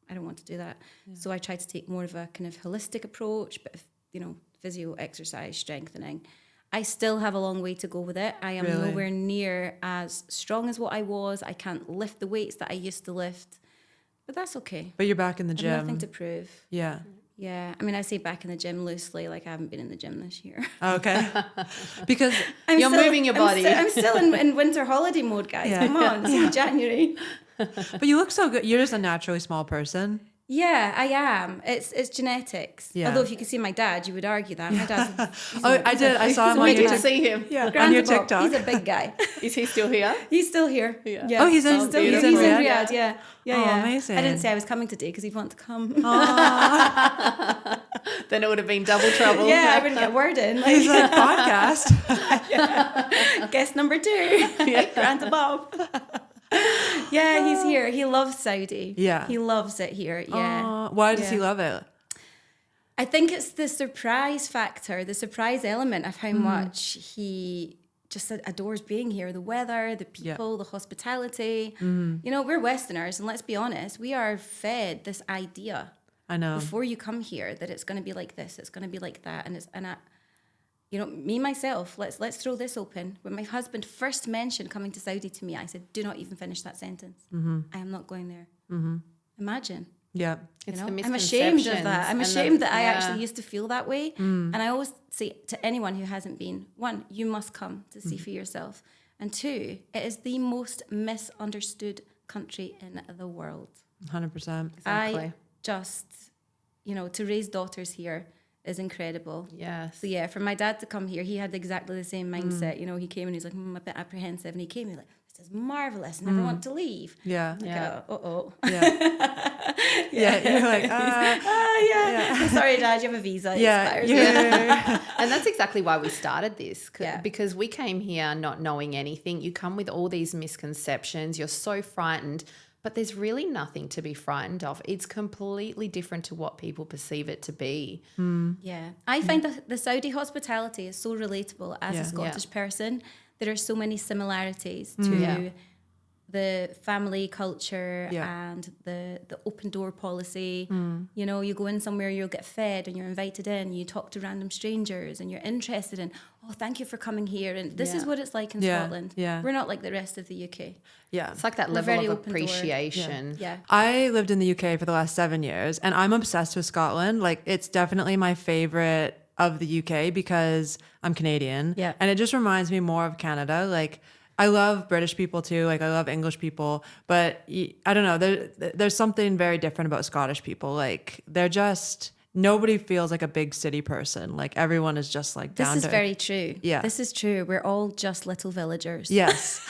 B: I don't want to do that. Yeah. So I tried to take more of a kind of holistic approach, but physio, exercise, strengthening. I still have a long way to go with it. I am nowhere near as strong as what I was. I can't lift the weights that I used to lift, but that's okay.
A: But you're back in the
B: I
A: gym.
B: have nothing to prove.
A: Yeah.
B: Yeah. I mean, I say back in the gym loosely, like I haven't been in the gym this year.
A: Okay. Because
C: You're moving your body.
B: I'm still in winter holiday mode, guys.
A: Yeah.
B: Come on, it's January.
A: but you look so good. You're just a naturally small person.
B: Yeah, I am. It's genetics.
A: Yeah.
B: Although if you could see my dad, you would argue that. My dad's
A: I did. I saw him on
C: Did
A: your
C: you see him?
A: Yeah, on
B: Grand
A: your
B: Bob.
A: TikTok.
B: He's a big guy.
C: Is he still here?
B: He's still here.
C: Yeah.
A: Oh, he's in.
B: Still here.
A: He's in
B: He's in
A: Riyadh.
B: Riyadh. Yeah.
A: Oh,
B: Yeah.
A: amazing.
B: I didn't say I was coming today because he'd want to come.
C: Then it would have been double trouble.
B: Yeah, I wouldn't get word in. Like,
A: He's like podcast.
B: guest number 2. Grant Bob. Yeah, he's here. He loves Saudi.
A: Yeah.
B: He loves it here. Yeah.
A: Why does he love it?
B: I think it's the surprise factor, the surprise element of how much he just adores being here. The weather, the people, the hospitality. We're Westerners, and let's be honest, we are fed this idea
A: I know.
B: before you come here that it's going to be like this, it's going to be like that, me myself. Let's throw this open. When my husband first mentioned coming to Saudi to me, I said, "Do not even finish that sentence. I am not going there." Imagine.
A: Yeah.
C: It's the
B: I'm ashamed of
C: misconceptions
B: that. I'm
C: and
B: ashamed that I
C: yeah.
B: actually used to feel that way. And I always say to anyone who hasn't been, 1, you must come to see for yourself. And 2, it is the most misunderstood country in the world.
A: 100%.
C: Exactly.
B: I just, to raise daughters here is incredible.
C: Yes.
B: So yeah, for my dad to come here, he had exactly the same mindset. He came and he's like, I'm a bit apprehensive. And he came and he's like, this is marvelous. Never want to leave.
A: Yeah.
B: Like,
C: Yeah.
B: uh-oh.
A: Yeah. Yeah. You're like,
B: yeah. Sorry, Dad, you have a visa. It expires.
A: Yeah.
C: And that's exactly why we started this.
B: Yeah.
C: Because we came here not knowing anything. You come with all these misconceptions. You're so frightened. But there's really nothing to be frightened of. It's completely different to what people perceive it to be.
B: Yeah. I find that the Saudi hospitality is so relatable as
A: Yeah.
B: a Scottish person. There are so many similarities to
C: Yeah.
B: the family culture
A: Yeah.
B: and the open door policy. You go in somewhere, you'll get fed and you're invited in, you talk to random strangers and you're interested in, oh, thank you for coming here. And this is
C: Yeah.
B: what it's like in
A: Yeah.
B: Scotland.
A: Yeah.
B: We're not like the rest of the UK.
A: Yeah.
C: It's like that
B: We're
C: level
B: very
C: of
B: open door.
C: appreciation.
B: Yeah.
A: I lived in the UK for the last 7 years and I'm obsessed with Scotland. Like it's definitely my favorite of the UK because I'm Canadian.
B: Yeah.
A: And it just reminds me more of Canada. Like I love British people too. Like I love English people, but I don't know. There's something very different about Scottish people. Like they're just, nobody feels like a big city person. Like everyone is just like down
B: This is
A: to
B: very true.
A: Yeah.
B: This is true. We're all just little villagers.
A: Yes.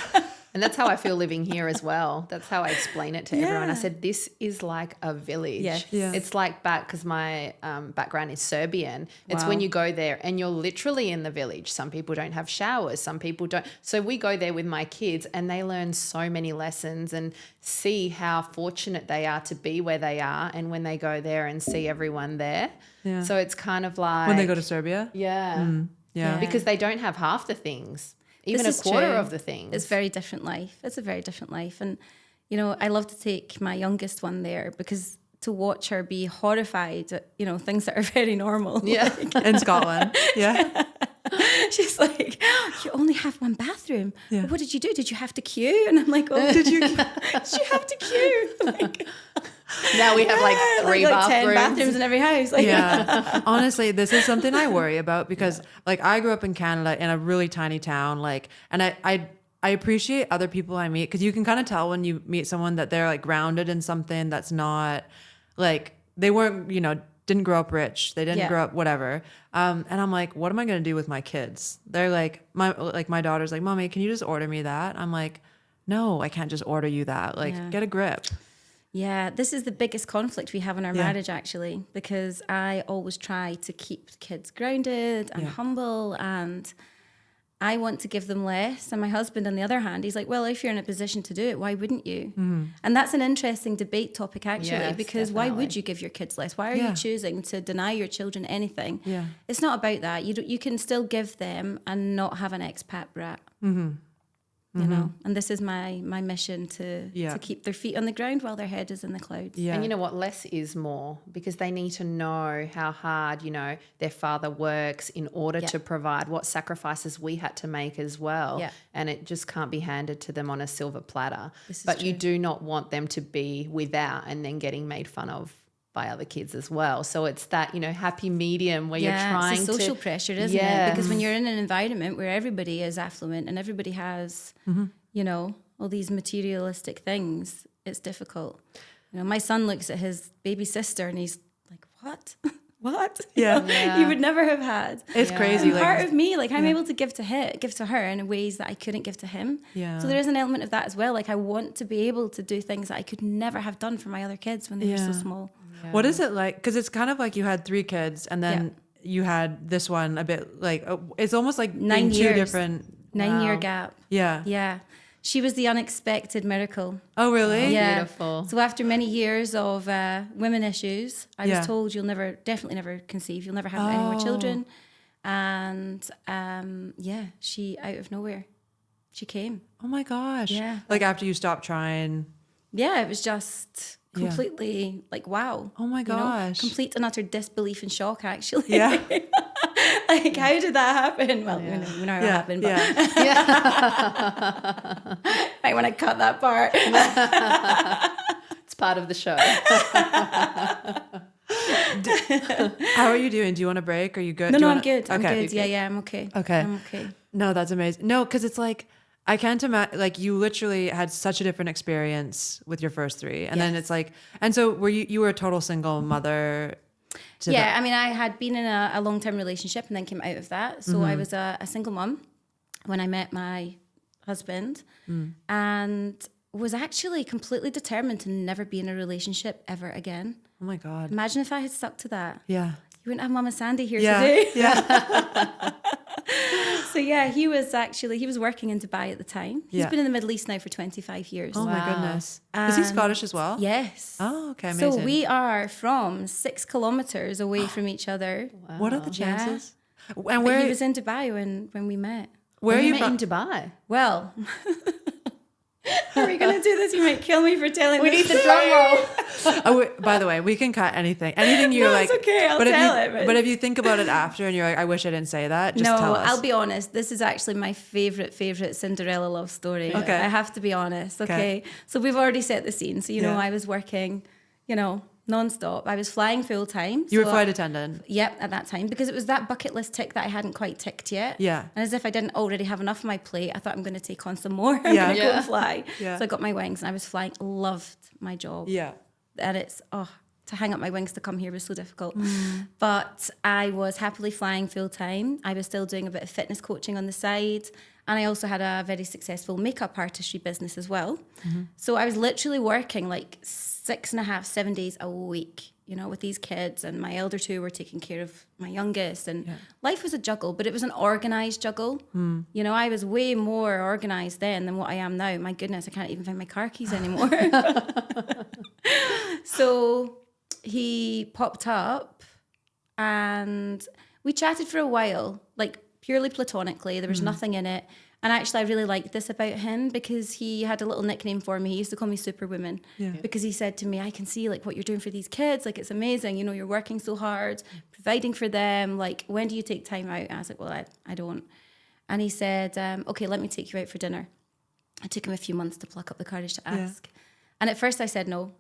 C: And that's how I feel living here as well. That's how I explain it to everyone. I said, this is like a village.
B: Yes.
A: Yeah.
C: It's like because my background is Serbian. It's when
B: Wow.
C: you go there and you're literally in the village. Some people don't have showers. Some people don't. So we go there with my kids and they learn so many lessons and see how fortunate they are to be where they are. And when they go there and see everyone there.
A: Yeah.
C: So it's kind of like.
A: When they go to Serbia.
C: Yeah.
A: Yeah.
C: Because they don't have half the things. Even
B: This
C: a
B: is
C: quarter
B: true.
C: of the things.
B: It's very different life. It's a very different life. And, I love to take my youngest one there because to watch her be horrified at, things that are very normal.
C: Yeah.
A: In Scotland. Yeah.
B: She's like, you only have one bathroom.
A: Yeah.
B: What did you do? Did you have to queue? And I'm like, oh, did you have to queue? Like,
C: Now we have like 3
B: like 10
C: bathrooms.
B: bathrooms in every house. Like,
A: Yeah. Honestly, this is something I worry about because like I grew up in Canada in a really tiny town, like, and I appreciate other people I meet because you can kind of tell when you meet someone that they're like grounded in something that's not like they weren't, didn't grow up rich. They didn't grow up whatever. And I'm like, what am I going to do with my kids? They're like, my daughter's like, Mommy, can you just order me that? I'm like, no, I can't just order you that. Like, get a grip.
B: Yeah, this is the biggest conflict we have in our marriage, actually, because I always try to keep kids grounded and humble, and I want to give them less. And my husband, on the other hand, he's like, well, if you're in a position to do it, why wouldn't you? And that's an interesting debate topic, actually,
C: Yes,
B: because why
C: definitely.
B: would you give your kids less? Why are you choosing to deny your children anything?
A: Yeah.
B: It's not about that. You can still give them and not have an expat brat. You know, and this is my mission to keep their feet on the ground while their head is in the clouds.
A: Yeah.
C: And you know what? Less is more because they need to know how hard, their father works in order to provide, what sacrifices we had to make as well.
B: Yeah.
C: And it just can't be handed to them on a silver platter.
B: This is
C: But you
B: true.
C: do not want them to be without and then getting made fun of by other kids as well. So it's that, happy medium where you're trying
B: it's a social
C: to
B: pressure, isn't it? Because when you're in an environment where everybody is affluent and everybody has, all these materialistic things, it's difficult. My son looks at his baby sister and he's like, what? What?
A: Yeah.
B: You would never have had.
A: It's crazy.
B: And part of me, like I'm able to give to her in ways that I couldn't give to him.
A: Yeah.
B: So there is an element of that as well. Like I want to be able to do things that I could never have done for my other kids when they were so small.
A: What is it like? Because it's kind of like you had 3 kids and then you had this one a bit like, it's almost like
B: 9
A: being 2
B: years.
A: different.
B: 9-year gap.
A: Yeah.
B: Yeah. She was the unexpected miracle.
A: Oh, really?
B: Yeah.
C: Beautiful.
B: So after many years of women issues, I
A: Yeah.
B: was told you'll definitely never conceive. You'll never have any more children. And she out of nowhere, she came.
A: Oh my gosh.
B: Yeah.
A: Like after you stopped trying.
B: Yeah, it was just completely like, wow.
A: Oh my gosh.
B: Complete and utter disbelief and shock, actually.
A: Yeah.
B: Like, how did that happen? Well, we know how it happened, but I want to cut that part.
C: It's part of the show.
A: How are you doing? Do you want a break? Are you good?
B: No, I'm good. I'm
A: Okay.
B: good. Yeah, I'm okay.
A: Okay.
B: I'm okay.
A: No, that's amazing. No, because it's like, I can't imagine, like you literally had such a different experience with your first 3. And then it's like, and so you were a total single mother?
B: I mean, I had been in a long-term relationship and then came out of that. So I was a single mom when I met my husband and was actually completely determined to never be in a relationship ever again.
A: Oh my God.
B: Imagine if I had stuck to that.
A: Yeah.
B: You wouldn't have Mama Sandie here
A: Yeah.
B: today.
A: Yeah.
B: So he was working in Dubai at the time. He's been in the Middle East now for 25 years.
A: Oh my goodness. Is he Scottish as well?
B: Yes.
A: Oh, okay. Amazing.
B: So we are from 6 kilometers away from each other.
A: What are the chances? And
B: But
A: where
B: he was in Dubai when we met.
A: are you
C: met
A: from?
C: in Dubai?
B: Well, are we going to do this? You might kill me for telling
C: We
B: this
C: need the
B: story.
C: drum roll.
A: By the way, we can cut anything you're
B: No,
A: like.
B: it's okay, I'll
A: but
B: tell
A: if you,
B: it,
A: But if you think about it after and you're like, I wish I didn't say that, just
B: No,
A: tell us.
B: I'll be honest. This is actually my favorite Cinderella love story.
A: Okay.
B: I have to be honest. Okay. So we've already set the scene. So, I was working, nonstop. I was flying full time.
A: You were flight attendant.
B: Yep, at that time, because it was that bucket list tick that I hadn't quite ticked yet.
A: Yeah.
B: And as if I didn't already have enough on my plate, I thought I'm going to take on some more. I'm
A: Yeah.
B: going to go
C: Yeah.
B: and fly.
A: Yeah.
B: So I got my wings and I was flying. Loved my job.
A: Yeah.
B: And to hang up my wings to come here was so difficult. But I was happily flying full time. I was still doing a bit of fitness coaching on the side. And I also had a very successful makeup artistry business as well. So I was literally working like 6.5, 7 days a week, with these kids. And my elder 2 were taking care of my youngest. And life was a juggle, but it was an organized juggle. I was way more organized then than what I am now. My goodness, I can't even find my car keys anymore. So he popped up and we chatted for a while, like purely platonically. There was nothing in it. And actually, I really liked this about him because he had a little nickname for me. He used to call me Superwoman because he said to me, I can see like what you're doing for these kids. Like, it's amazing. You know, you're working so hard, providing for them. Like, when do you take time out? And I was like, well, I don't. And he said, okay, let me take you out for dinner. It took him a few months to pluck up the courage to ask. And at first I said no.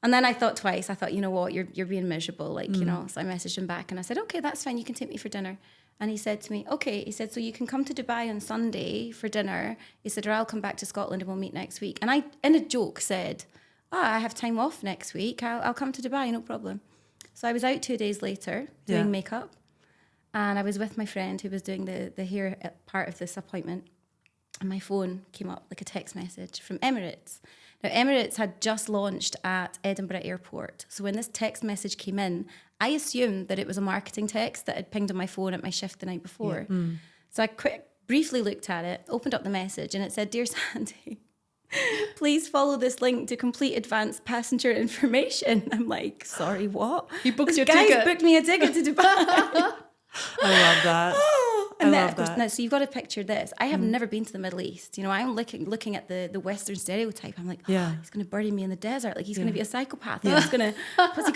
B: And then I thought twice. I thought, you know what, you're being miserable. Like, you know, so I messaged him back and I said, okay, that's fine. You can take me for dinner. And he said to me, okay. He said, so you can come to Dubai on Sunday for dinner. He said, or I'll come back to Scotland and we'll meet next week. And I, in a joke, said, I have time off next week. I'll come to Dubai, no problem. So I was out 2 days later doing makeup. And I was with my friend who was doing the hair part of this appointment. And my phone came up like a text message from Emirates. Now, Emirates had just launched at Edinburgh Airport. So when this text message came in, I assumed that it was a marketing text that had pinged on my phone at my shift the night before. So I briefly looked at it, opened up the message, and it said, Dear Sandie, please follow this link to complete advanced passenger information. I'm like, sorry, what?
C: You booked
B: this
C: your
B: guy's
C: ticket.
B: booked me a ticket to Dubai.
A: I love that.
B: And
A: I
B: then,
A: love
B: of course,
A: that.
B: now, so you've got to picture this. I have never been to the Middle East. You know, I'm looking at the Western stereotype. I'm like, he's going to bury me in the desert. Like, he's going to be a psychopath. What's he going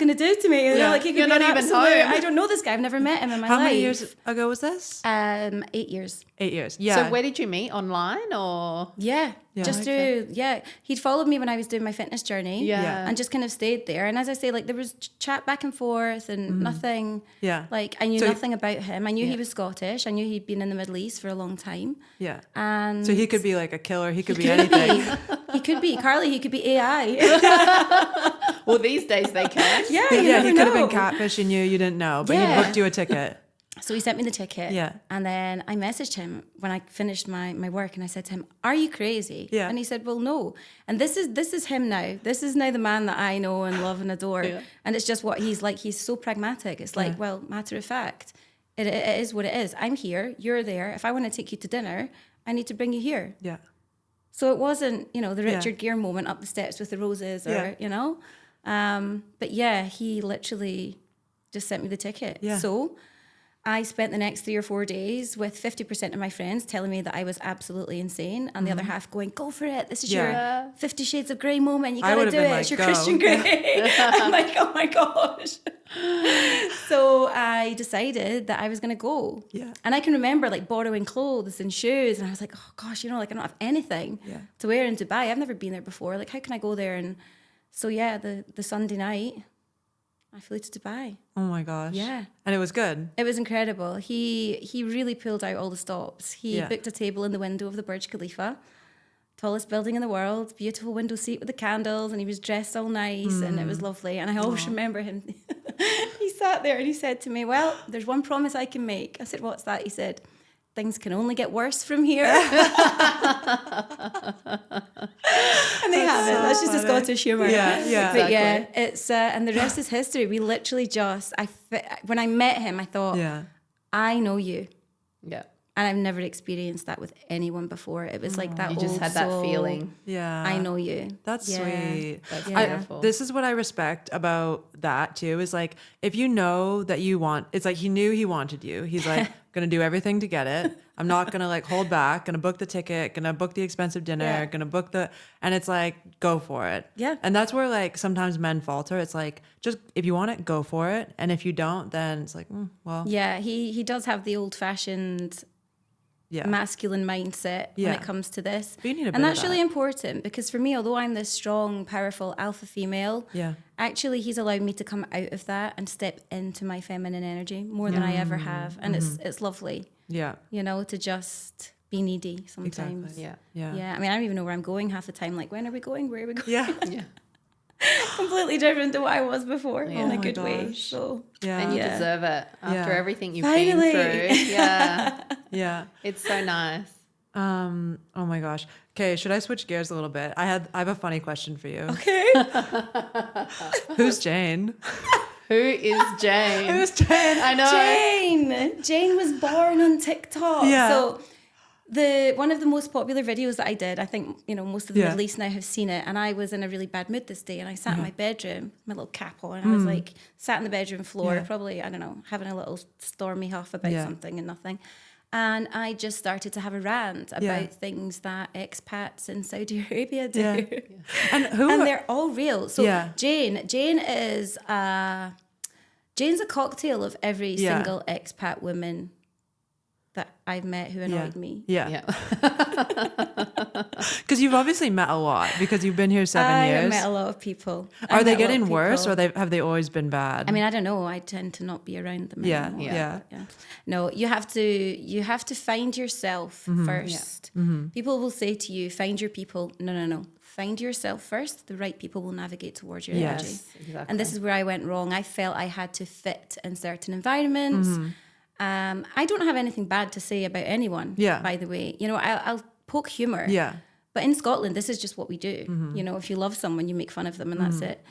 B: to do to me? You know, like, he could
C: You're
B: be
C: not
B: an
C: even
B: absolute-
C: home.
B: I don't know this guy. I've never met him in my life.
A: How many years ago was this?
B: 8 years.
A: 8 years. Yeah.
C: So where did you meet? Online or?
B: Yeah. Just through, he'd followed me when I was doing my fitness journey.
C: Yeah.
B: And just kind of stayed there. And as I say, like, there was chat back and forth and nothing.
A: Yeah.
B: Like, I knew
A: So
B: nothing about him. I knew he was Scottish. I knew he'd been in the Middle East for a long time.
A: Yeah.
B: And
A: So he could be like a killer. He could be anything.
B: He could be. Carly, he could be AI.
C: Well, these days they can.
B: You
A: He
B: never
A: could have been
B: know.
A: catfishing you. You didn't know, but
B: Yeah.
A: he booked you a ticket.
B: So he sent me the ticket.
A: Yeah.
B: And then I messaged him when I finished my work and I said to him, are you crazy?
A: Yeah.
B: And he said, well, no. And this is him now. This is now the man that I know and love and adore.
C: Yeah.
B: And it's just what he's like. He's so pragmatic. It's like, well, matter of fact, it is what it is. I'm here. You're there. If I want to take you to dinner, I need to bring you here.
A: Yeah.
B: So it wasn't, you know, the Richard Gere moment up the steps with the roses or, you know. But yeah, he literally just sent me the ticket.
A: Yeah.
B: So I spent the next 3 or 4 days with 50% of my friends telling me that I was absolutely insane and the other half going, go for it. This is your 50 Shades of Grey moment. You
A: I
B: got to
A: would've
B: do
A: been
B: it.
A: like,
B: It's your
A: go.
B: Christian Grey. I'm like, oh my gosh. So I decided that I was going to go.
A: Yeah.
B: And I can remember like borrowing clothes and shoes. And I was like, oh gosh, you know, like I don't have anything to wear in Dubai. I've never been there before. Like, how can I go there? And so, yeah, the Sunday night, I flew to Dubai.
A: Oh my gosh.
B: Yeah.
A: And it was good.
B: It was incredible. He really pulled out all the stops. He booked a table in the window of the Burj Khalifa, tallest building in the world, beautiful window seat with the candles, and he was dressed all nice and it was lovely. And I always remember him. He sat there and he said to me, well, there's one promise I can make. I said, what's that? He said, things can only get worse from here. And they haven't. That's just a Scottish humour.
A: Yeah, yeah.
B: But yeah, it's and the rest is history. We literally just when I met him, I thought, I know you,
C: Yeah.
B: and I've never experienced that with anyone before. It was like that.
C: You just
B: old
C: had that
B: soul,
C: feeling.
A: Yeah.
B: I know you.
A: That's
B: Yeah.
A: sweet.
C: That's
B: Yeah.
C: beautiful.
A: This is what I respect about that too, is like, if you know that you want, it's like he knew he wanted you. He's like, gonna do everything to get it. I'm not gonna like hold back, gonna book the ticket, gonna book the expensive dinner, gonna book and it's like, go for it.
B: Yeah.
A: And that's where like sometimes men falter. It's like, just if you want it, go for it. And if you don't, then it's like, well,
B: Yeah, he does have the old fashioned masculine mindset when it comes to this.
A: But you need a bit
B: And
A: of
B: that's
A: that.
B: really important because for me, although I'm this strong, powerful alpha female, actually he's allowed me to come out of that and step into my feminine energy more than I ever have. And it's lovely,
A: Yeah.
B: you know, to just be needy sometimes.
A: Exactly.
C: Yeah.
A: Yeah.
B: Yeah, I mean, I don't even know where I'm going half the time. Like, when are we going? Where are we going?
A: Yeah.
C: Yeah.
B: Completely different to what I was before in
A: Oh
B: a
A: my
B: good way.
A: gosh.
B: So,
A: Yeah.
C: And you
B: Yeah.
C: deserve it after
A: Yeah.
C: everything you've
B: Finally.
C: been through. Yeah.
A: Yeah.
C: It's so nice.
A: Oh my gosh. Okay, should I switch gears a little bit? I have a funny question for you.
B: okay.
A: Who's Jane?
C: Who is Jane?
A: Who's Jane?
C: I know.
B: Jane was born on TikTok.
A: Yeah.
B: So one of the most popular videos that I did, I think, you know, most of the Middle East now have seen it. And I was in a really bad mood this day and I sat in my bedroom, my little cap on, and I was like, sat on the bedroom floor, probably, I don't know, having a little stormy huff about something and nothing. And I just started to have a rant about things that expats in Saudi Arabia do.
A: Yeah. And
B: And they're all real. So
A: Yeah.
B: Jane is Jane's a cocktail of every single expat woman that I've met who annoyed me.
A: Yeah. Because you've obviously met a lot because you've been here 7 years.
B: I've met a lot of people.
A: Are
B: I've
A: they
B: met a lot of
A: getting worse
B: people.
A: or have they always been bad?
B: I mean, I don't know. I tend to not be around them
A: Yeah,
B: anymore.
A: yeah.
B: But no, you have to find yourself first. People will say to you, find your people. No. Find yourself first. The right people will navigate towards your energy.
C: Yes, exactly.
B: And this is where I went wrong. I felt I had to fit in certain environments. I don't have anything bad to say about anyone, by the way. You know, I'll poke humor.
A: Yeah.
B: But in Scotland, this is just what we do. You know, if you love someone, you make fun of them and that's it.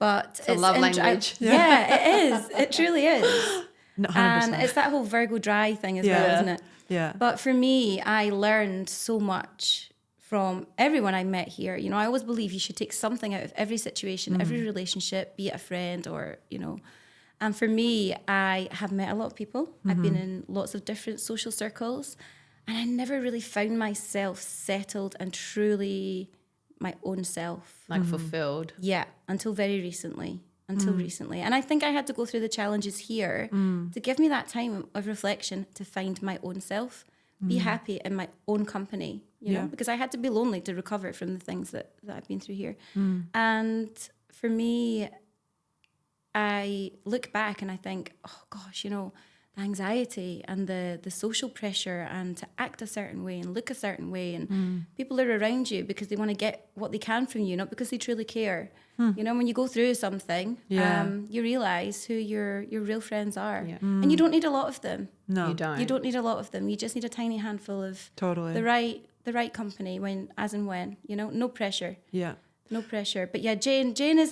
B: But
C: It's a love language.
B: Yeah, it is. It truly is.
A: No, 100%.
B: And it's that whole Virgo dry thing as well, isn't it?
A: Yeah.
B: But for me, I learned so much from everyone I met here. You know, I always believe you should take something out of every situation, every relationship, be it a friend or, you know. And for me, I have met a lot of people. I've been in lots of different social circles. And I never really found myself settled and truly my own self.
C: Like fulfilled.
B: Yeah, until very recently. And I think I had to go through the challenges here to give me that time of reflection to find my own self, be happy in my own company, you know, because I had to be lonely to recover from the things that I've been through here. And for me, I look back and I think, oh gosh, you know, the anxiety and the social pressure and to act a certain way and look a certain way and people are around you because they want to get what they can from you, not because they truly care. You know, when you go through something, you realize who your real friends are. And you don't need a lot of them.
A: No.
C: You don't.
B: You don't need a lot of them. You just need a tiny handful of
A: Totally.
B: the right company as and when, you know, no pressure.
A: Yeah.
B: No pressure. But yeah, Jane is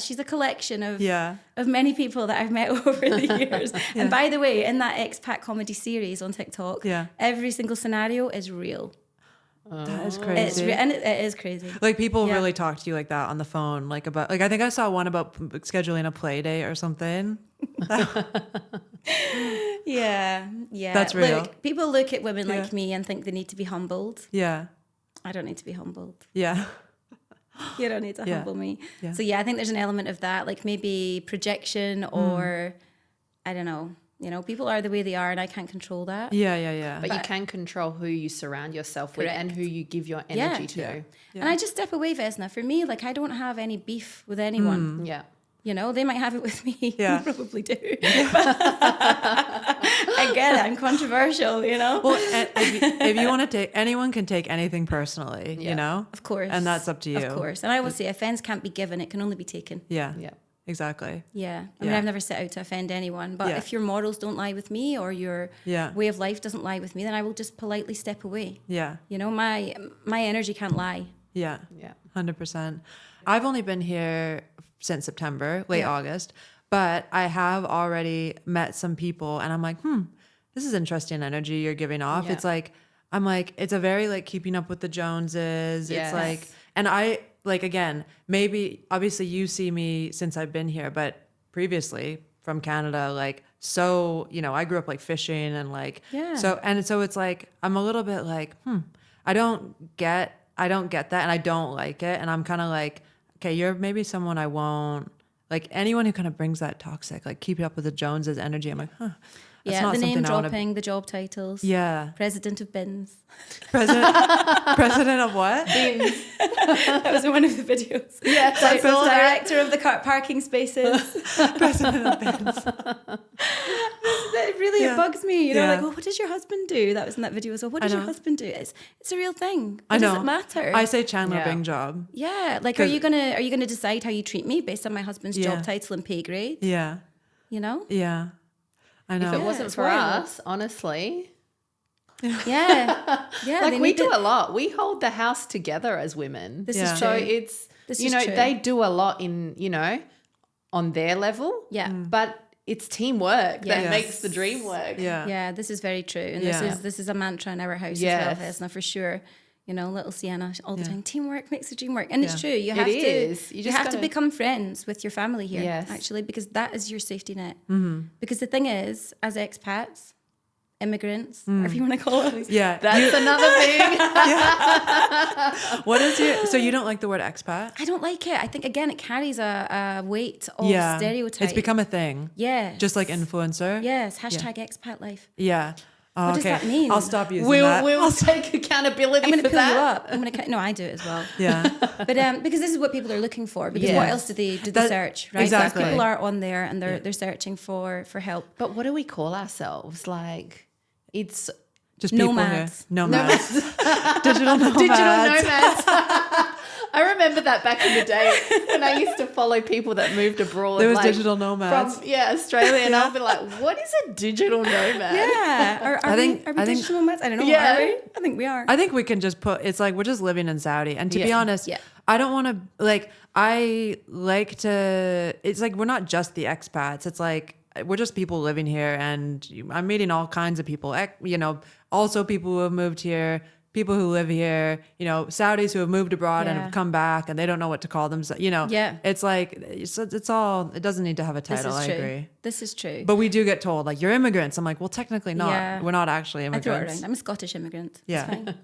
B: she's a collection of many people that I've met over the years. And by the way, in that expat comedy series on TikTok, every single scenario is real.
A: That is crazy.
B: And it is crazy.
A: Like people really talk to you like that on the phone, like about, like I think I saw one about scheduling a play date or something.
B: Yeah.
A: That's real.
B: Look, people look at women like me and think they need to be humbled.
A: Yeah.
B: I don't need to be humbled.
A: Yeah.
B: You don't need to humble me. Yeah. So I think there's an element of that, like maybe projection or I don't know. You know, people are the way they are and I can't control that.
A: Yeah.
C: But you can control who you surround yourself with and who you give your energy to.
A: Yeah.
B: And I just step away, Vesna. For me, like I don't have any beef with anyone.
C: Yeah.
B: You know, they might have it with me.
A: Yeah.
B: They probably do. I get it. I'm controversial, you know?
A: Well, if you want to take, anyone can take anything personally, you know?
B: Of course.
A: And that's up to you.
B: Of course. And I will say offense can't be given. It can only be taken.
A: Yeah.
C: Yeah.
A: Exactly.
B: Yeah. I mean, I've never set out to offend anyone, but if your morals don't lie with me or your way of life doesn't lie with me, then I will just politely step away.
A: Yeah.
B: You know, my energy can't lie.
A: Yeah.
C: Yeah.
A: 100%. I've only been here since September, late August, but I have already met some people and I'm like, this is interesting energy you're giving off.
C: Yeah.
A: It's like, I'm like, it's a very like keeping up with the Joneses. It's like, and I like, again, maybe obviously you see me since I've been here, but previously from Canada, like, so, you know, I grew up like fishing and like, so it's like, I'm a little bit like, I don't get that and I don't like it. And I'm kind of like, okay, you're maybe someone I won't, like anyone who kind of brings that toxic, like keep it up with the Joneses energy. I'm like, that's not
B: the name
A: something I wanna-
B: dropping, the job titles.
A: Yeah.
B: President of bins.
A: President of what?
C: Bins.
B: That was in one of the videos.
C: Yeah.
B: Director of the parking spaces.
A: President of bins.
B: It really it bugs me. You know, like, well, what does your husband do? That was in that video as well. What does your husband do? It's a real thing. What does it matter?
A: I say Chandler Bing job.
B: Yeah. Like, are you gonna decide how you treat me based on my husband's job title and pay grade?
A: Yeah.
B: You know?
A: Yeah. I know.
C: If it wasn't
B: it's
C: for
B: wild.
C: us, honestly.
B: Yeah.
C: Like we do a lot. We hold the house together as women.
B: This is true.
C: So it's,
B: This
C: you
B: is
C: know,
B: true.
C: they do a lot in, you know, on their level.
B: Yeah.
C: But it's teamwork that
B: Yes.
C: makes the dream work.
A: Yeah.
B: Yeah, this is very true. And
A: Yeah.
B: this is a mantra in our house
C: Yes.
B: as well, Vesna, for sure. You know, little Sienna all the time. Teamwork makes the dream work. And it's true. You have
C: is.
B: You
C: just
B: have to
C: gotta-
B: become friends with your family here,
C: Yes.
B: actually, because that is your safety net. Because the thing is, as expats, immigrants, whatever you want to call it.
A: Yeah.
C: That's another thing.
A: What is so you don't like the word expat?
B: I don't like it. I think, again, it carries a weight of stereotype.
A: It's become a thing.
B: Yes.
A: Just like influencer.
B: Yes. Hashtag expat life.
A: Yeah. Oh,
B: What does that mean?
A: I'll stop using that.
C: We'll take accountability
B: I'm going
C: for
B: to pull you
C: that.
B: up. No, I do it as well.
A: Yeah.
B: But because this is what people are looking for. Because what else do they search, right?
A: Exactly.
B: So people are on there and they're searching for help.
C: But what do we call ourselves? Like, it's
A: Just people
B: Nomads.
A: here. Nomads. Digital nomads.
C: digital nomads. I remember that back in the day when I used to follow people that moved abroad.
A: There was
C: like,
A: digital nomads.
C: from Australia, and I'll be like, "What is a digital nomad?"
B: Yeah. Are we digital nomads? I don't know.
C: Yeah.
B: Are we? I think we are.
A: I think we can just put, it's like we're just living in Saudi. And to be honest,
B: Yeah.
A: I don't want to, like, I like to, it's like we're not just the expats. It's like we're just people living here. And I'm meeting all kinds of people, you know, also people who have moved here, people who live here, you know, Saudis who have moved abroad and have come back and they don't know what to call themselves, you know.
B: Yeah.
A: It's like, it's all, it doesn't need to have a title. I
B: true.
A: agree.
B: This is true.
A: But we do get told, like, you're immigrants. I'm like, well, technically not.
B: Yeah.
A: We're not actually
B: I throw it
A: immigrants.
B: around. I'm a Scottish immigrant.
A: Yeah.
B: It's fine.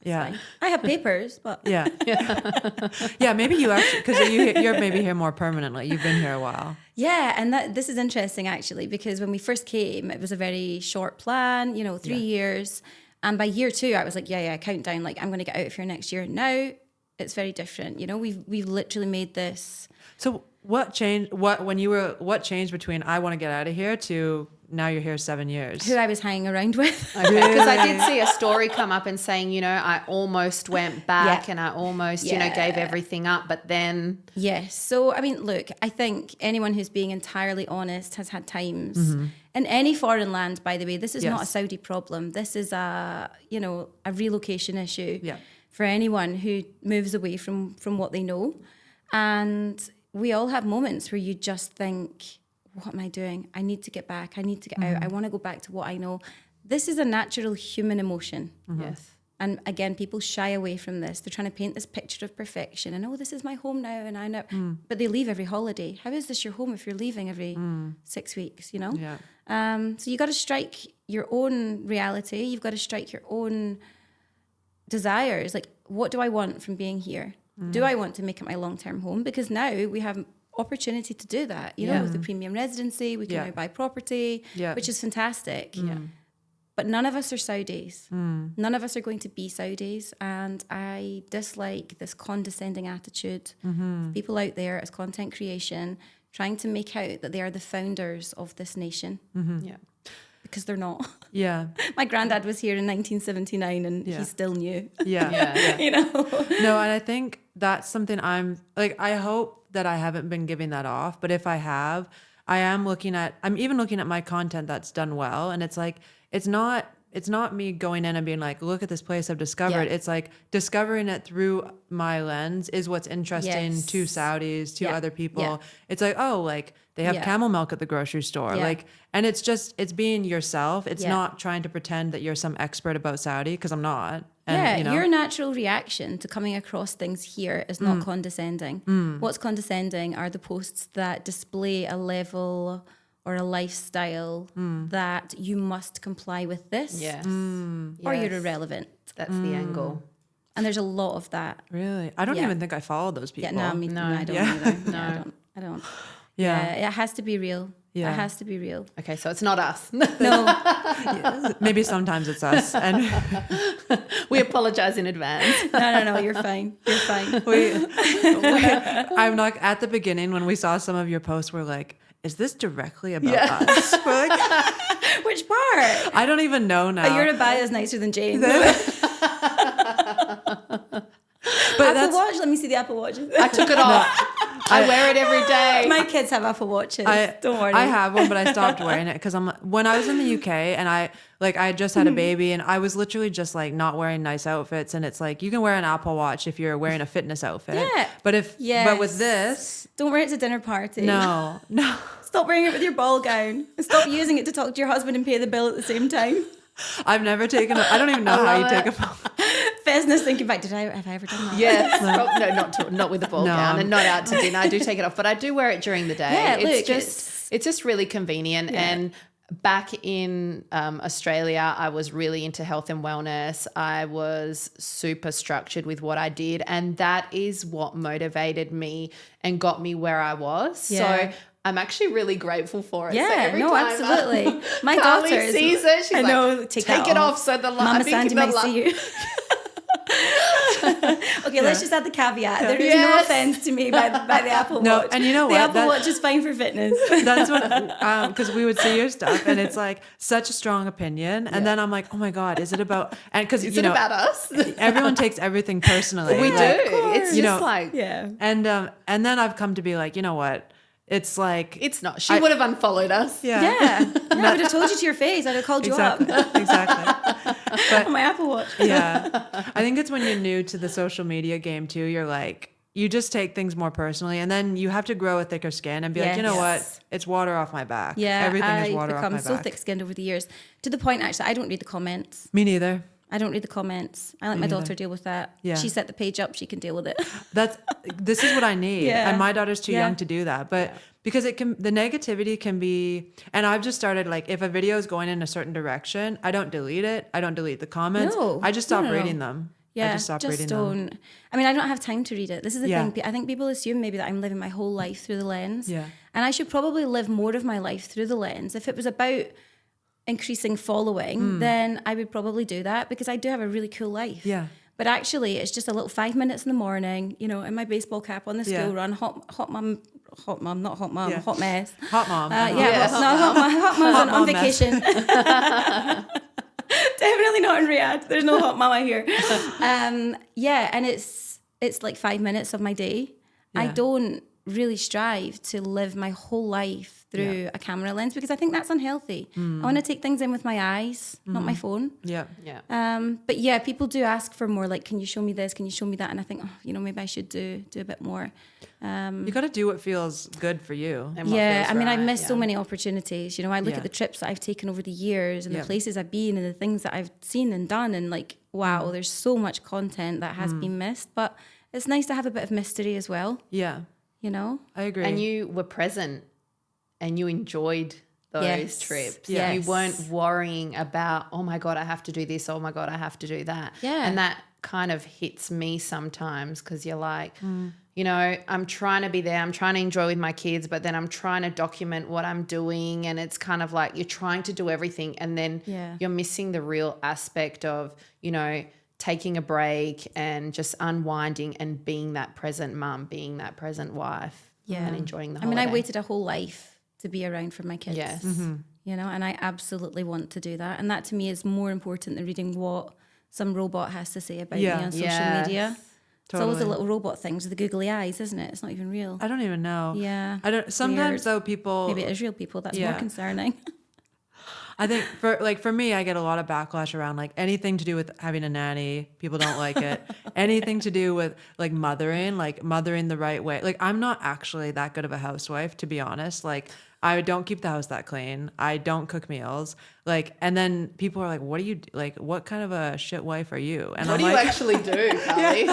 A: Yeah.
B: Fine. I have papers, but
A: Yeah. Yeah. Maybe you actually, because you're maybe here more permanently. You've been here a while.
B: yeah. And this is interesting actually, because when we first came, it was a very short plan, 3 years. And by year 2, I was like, countdown, like I'm going to get out of here next year. Now it's very different. We've literally made this.
A: So what changed? What changed between I want to get out of here to now you're here 7 years?
B: Who I was hanging around with.
C: Because I did see a story come up and saying, I almost went back and I almost, gave everything up, but then.
B: Yes. So, I mean, look, I think anyone who's being entirely honest has had times in any foreign land, by the way. This is not a Saudi problem. This is a relocation issue for anyone who moves away from what they know. And we all have moments where you just think, what am I doing? I need to get back. I need to get out. I want to go back to what I know. This is a natural human emotion.
C: Yes.
B: And again, people shy away from this. They're trying to paint this picture of perfection. And, this is my home now. And I know. But they leave every holiday. How is this your home if you're leaving every 6 weeks,
A: Yeah.
B: So you got to strike your own reality. You've got to strike your own desires. Like, what do I want from being here? Do I want to make it my long-term home? Because now we have opportunity to do that, with the premium residency. We can now buy property, which is fantastic. But none of us are Saudis. None of us are going to be Saudis. And I dislike this condescending attitude of people out there as content creation trying to make out that they are the founders of this nation.
C: Yeah.
B: Because they're not.
A: Yeah.
B: My granddad was here in 1979 and he's still new.
A: Yeah. No, and I think that's something I'm I hope that I haven't been giving that off, but if I have, I'm even looking at my content that's done well, and it's like it's not me going in and being like, look at this place I've discovered.
B: Yeah.
A: It's like discovering it through my lens is what's interesting to Saudis, to other people.
B: Yeah.
A: It's like, oh, like they have camel milk at the grocery store.
B: Yeah.
A: Like, and it's being yourself. It's not trying to pretend that you're some expert about Saudi, because I'm not. And,
B: your natural reaction to coming across things here is not condescending. What's condescending are the posts that display a level or a lifestyle that you must comply with this,
C: Yes.
B: or you're irrelevant.
C: That's the angle.
B: And there's a lot of that.
A: Really? I don't even think I follow those people.
B: Yeah, no, I don't either. No, I don't.
A: Yeah.
B: It has to be real.
A: Yeah.
B: It has to be real.
C: Okay, so it's not us.
B: No,
A: Maybe sometimes it's us. And
C: We apologize in advance.
B: no, you're fine. You're fine.
A: I'm like, at the beginning when we saw some of your posts, we're like, is this directly about us? We're like,
B: Which part?
A: I don't even know now.
B: Your Abaya is nicer than Jane's.
A: But
B: Apple Watch. Let me see the Apple Watch.
C: I took it off. I wear it every day.
B: My kids have Apple Watches. Don't worry.
A: I have one, but I stopped wearing it because when I was in the UK and I had just had a baby and I was literally just like not wearing nice outfits, and it's like you can wear an Apple Watch if you're wearing a fitness outfit.
B: Yeah.
A: But with this,
B: don't wear it to dinner party.
A: no.
B: Stop wearing it with your ball gown. And stop using it to talk to your husband and pay the bill at the same time.
A: I've never taken I don't even know how you take a phone.
B: Fesness thinking back, have I ever done that?
C: Yes. No, not with the ball
A: No.
C: gown and not out to dinner. I do take it off, but I do wear it during the day.
B: Yeah,
C: It's just really convenient. And back in Australia, I was really into health and wellness. I was super structured with what I did. And that is what motivated me and got me where I was.
B: Yeah.
C: So I'm actually really grateful for it. So
B: Yeah,
C: every
B: no,
C: time,
B: absolutely. My
C: Carly
B: daughter
C: sees it. She's
B: I
C: like,
B: know,
C: take it off. So the
B: Mama Sandie might see you. Okay, let's just add the caveat. There is no offense to me by the Apple Watch.
A: And you know
B: the
A: what?
B: Apple Watch is fine for fitness.
A: That's what, because we would see your stuff and it's like such a strong opinion. And then I'm like, oh my God, is it about, and because,
C: Is it about us?
A: everyone takes everything personally.
C: We
A: like,
C: do. It's
A: you
C: just
A: know,
C: like,
A: And then I've come to be like, you know what? It's like,
C: it's not. She would have unfollowed us.
B: Yeah. I would have told you to your face. I'd have called you up.
A: Exactly. But
B: On my Apple Watch.
A: yeah, I think it's when you're new to the social media game too. You're like, you just take things more personally, and then you have to grow a thicker skin and be like, you know what? It's water off my back.
B: Yeah,
A: Everything is
B: I've
A: water off my
B: become so
A: back.
B: thick-skinned over the years, to the point actually I don't read the comments.
A: Me neither.
B: I don't read the comments. I let my daughter deal with that.
A: Yeah.
B: She set the page up. She can deal with it.
A: This is what I need.
B: Yeah.
A: And my daughter's too
B: Yeah.
A: young to do that. But because the negativity can be, and I've just started like, if a video is going in a certain direction, I don't delete it. I don't delete the comments.
B: No.
A: I just stop
B: No.
A: reading them.
B: Yeah,
A: I just stop reading
B: don't.
A: them.
B: I mean, I don't have time to read it. This is the
A: Yeah.
B: thing. I think people assume maybe that I'm living my whole life through the lens.
A: Yeah.
B: And I should probably live more of my life through the lens. If it was about increasing following, then I would probably do that because I do have a really cool life.
A: Yeah.
B: But actually, it's just a little 5 minutes in the morning, you know, in my baseball cap on the school run, hot mum, hot
A: Yeah.
B: hot mess.
A: Hot mom.
B: Hot mom's on
A: mom
B: vacation. Definitely not in Riyadh. There's no hot mama here. Yeah, and it's like 5 minutes of my day. I
A: Yeah.
B: don't really strive to live my whole life through a camera lens because I think that's unhealthy. I want to take things in with my eyes, not my phone.
A: Yeah.
C: Yeah.
B: But yeah, people do ask for more. Like, can you show me this? Can you show me that? And I think, maybe I should do a bit more.
A: You got to do what feels good for you.
C: And what
B: Yeah,
C: feels
B: I mean, I've
C: right,
B: missed so
C: yeah.
B: many opportunities. I look
A: Yeah.
B: at the trips that I've taken over the years and
A: Yeah.
B: the places I've been and the things that I've seen and done, and like, wow, there's so much content that has been missed. But it's nice to have a bit of mystery as well.
A: Yeah.
B: I
A: agree.
C: And you were present and you enjoyed those
B: Yes.
C: trips.
B: Yes.
C: You weren't worrying about, oh my God, I have to do this. Oh my God, I have to do that.
B: Yeah.
C: And that kind of hits me sometimes because you're like, I'm trying to be there. I'm trying to enjoy with my kids, but then I'm trying to document what I'm doing. And it's kind of like you're trying to do everything. And then you're missing the real aspect of, taking a break and just unwinding and being that present mum, being that present wife and enjoying the holiday.
B: I waited a whole life to be around for my kids.
C: Yes.
B: And I absolutely want to do that. And that to me is more important than reading what some robot has to say about me on social media. It's always the little robot things with the googly eyes, isn't it? It's not even real.
A: I don't even know.
B: Yeah.
A: I don't. Sometimes
B: Weird.
A: though, people.
B: Maybe it is real people. That's more concerning.
A: I think for me, I get a lot of backlash around like anything to do with having a nanny. People don't like it. Anything to do with like mothering the right way. Like I'm not actually that good of a housewife, to be honest. Like I don't keep the house that clean. I don't cook meals. Like, and then people are like, "What do you like? What kind of a shit wife are you?" And
C: What
A: I'm
C: do you
A: like,
C: actually do, Carly?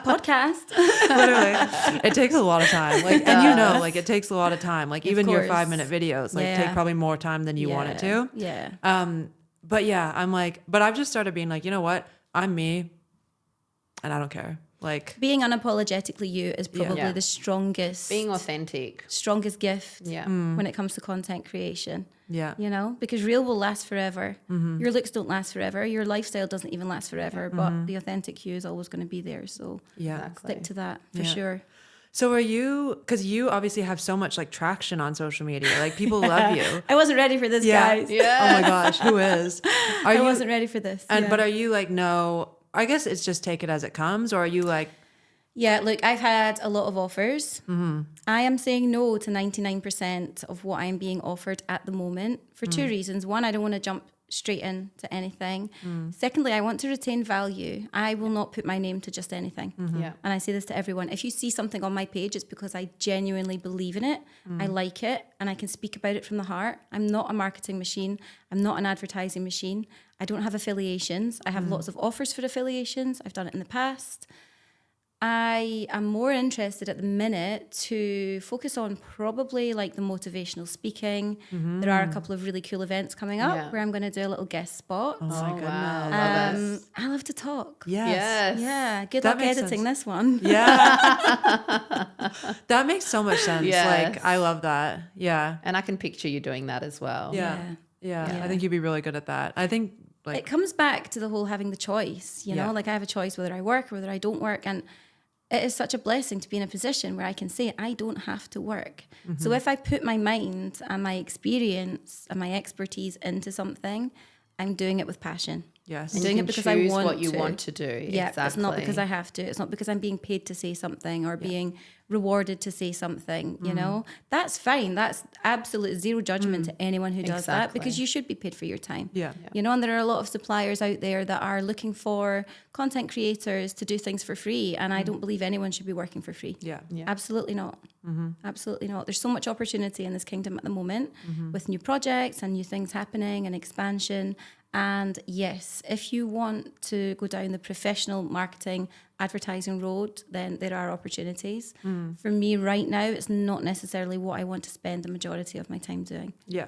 B: Podcast.
A: literally, it takes a lot of time. Like, and like it takes a lot of time. Like even your
B: course.
A: 5-minute videos take probably more time than you want it to.
B: Yeah.
A: But yeah, I'm like, but I've just started being like, you know what? I'm me, and I don't care. Like
B: Being unapologetically you is probably the strongest
C: Being authentic.
B: strongest gift
C: Yeah.
B: when it comes to content creation.
A: yeah,
B: Because real will last forever. Your looks don't last forever. Your lifestyle doesn't even last forever, but the authentic you is always going to be there. So
A: yeah.
B: stick to that for
A: Yeah.
B: sure.
A: So are you? Because you obviously have so much like traction on social media. Like people love you.
B: I wasn't ready for this, guys.
C: Yeah.
A: Oh my gosh, who is? Are
B: I
A: you?
B: wasn't ready for this.
A: And
B: yeah.
A: but are you like no? I guess it's just take it as it comes, or are you like?
B: Yeah, look, I've had a lot of offers. I am saying no to 99% of what I'm being offered at the moment for two reasons. One, I don't want to jump straight into anything. Secondly, I want to retain value. I will not put my name to just anything.
C: Yeah.
B: And I say this to everyone. If you see something on my page, it's because I genuinely believe in it. I like it and I can speak about it from the heart. I'm not a marketing machine. I'm not an advertising machine. I don't have affiliations. I have lots of offers for affiliations. I've done it in the past. I am more interested at the minute to focus on probably like the motivational speaking. There are a couple of really cool events coming up where I'm going to do a little guest spot.
A: Oh my goodness.
C: Wow. Love it.
B: I love to talk.
A: Yes.
B: Yeah, good
A: That
B: luck
A: makes
B: editing
A: sense.
B: this one.
A: Yeah. That makes so much sense.
C: Yes.
A: Like, I love that. Yeah.
C: And I can picture you doing that as well.
A: Yeah. Yeah. I think you'd be really good at that. I think like
B: It comes back to the whole having the choice, you know,
A: Yeah.
B: like I have a choice whether I work or whether I don't work. And it is such a blessing to be in a position where I can say I don't have to work. So if I put my mind and my experience and my expertise into something, I'm doing it with passion.
A: yes.
B: I'm doing
C: You
B: it
C: can
B: because I
C: choose
B: want
C: what you
B: to.
C: want to do.
B: Yeah,
C: exactly.
B: it's not because I have to. It's not because I'm being paid to say something or being rewarded to say something, you know? That's fine. That's absolute zero judgment to anyone who does that because
C: Exactly.
B: you should be paid for your time.
A: Yeah.
B: You know, and there are a lot of suppliers out there that are looking for content creators to do things for free. And I don't believe anyone should be working for free.
A: Yeah.
B: Absolutely not. Absolutely not. There's so much opportunity in this kingdom at the moment with new projects and new things happening and expansion. And yes, if you want to go down the professional marketing advertising road, then there are opportunities. For me right now, it's not necessarily what I want to spend the majority of my time doing.
A: Yeah.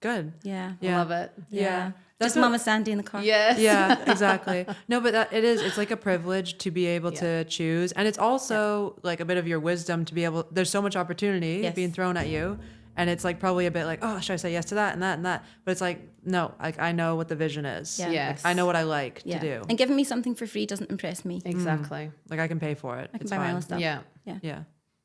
A: Good.
B: Yeah.
A: Yeah.
C: Love it.
B: Yeah.
A: That's
B: Just
A: what-
B: Mama Sandie in the car.
C: Yes.
A: Yeah, exactly. No, but it's like a privilege to be able to choose. And it's also like a bit of your wisdom to be able, there's so much opportunity
B: Yes.
A: being thrown at you. And it's like probably a bit like, oh, should I say yes to that and that and that? But it's like, no, like I know what the vision is.
B: Yeah.
C: Yes.
A: I know what I like
B: Yeah.
A: to do.
B: And giving me something for free doesn't impress me.
C: Exactly.
A: Like I can pay for it.
B: I can
A: It's
B: buy my
A: fine.
B: own stuff.
C: Yeah.
B: Yeah.
A: Yeah.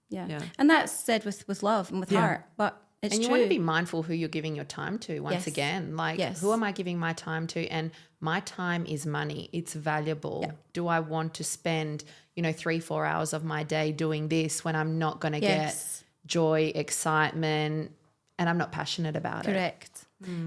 B: Yeah.
A: Yeah.
B: And that's said with love and with
A: Yeah.
B: heart. But it's
C: And you
B: true.
C: want to be mindful who you're giving your time to once
B: Yes.
C: again. Like,
B: Yes.
C: who am I giving my time to? And my time is money. It's valuable.
B: Yeah.
C: Do I want to spend, 3-4 hours of my day doing this when I'm not going to
B: Yes.
C: get joy, excitement, and I'm not passionate about it?
B: Correct.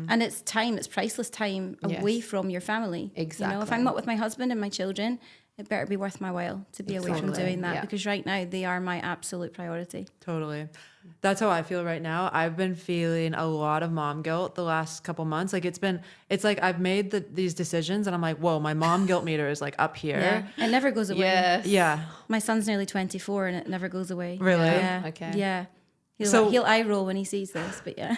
B: And it's time, it's priceless time away
C: Yes.
B: from your family. You know, if
C: Exactly.
B: I'm not with my husband and my children, it better be worth my while to be away from
C: Exactly.
B: doing that
C: Yeah.
B: because right now they are my absolute priority.
A: Totally. That's how I feel right now. I've been feeling a lot of mom guilt the last couple months. Like it's like I've made these decisions and I'm like, whoa, my mom guilt meter is like up here.
B: Yeah. It never goes away.
C: Yes.
A: Yeah.
B: My son's nearly 24 and it never goes away.
A: Really?
B: Yeah.
C: Okay.
B: Yeah.
A: So-
B: He'll eye roll when he sees this, but yeah.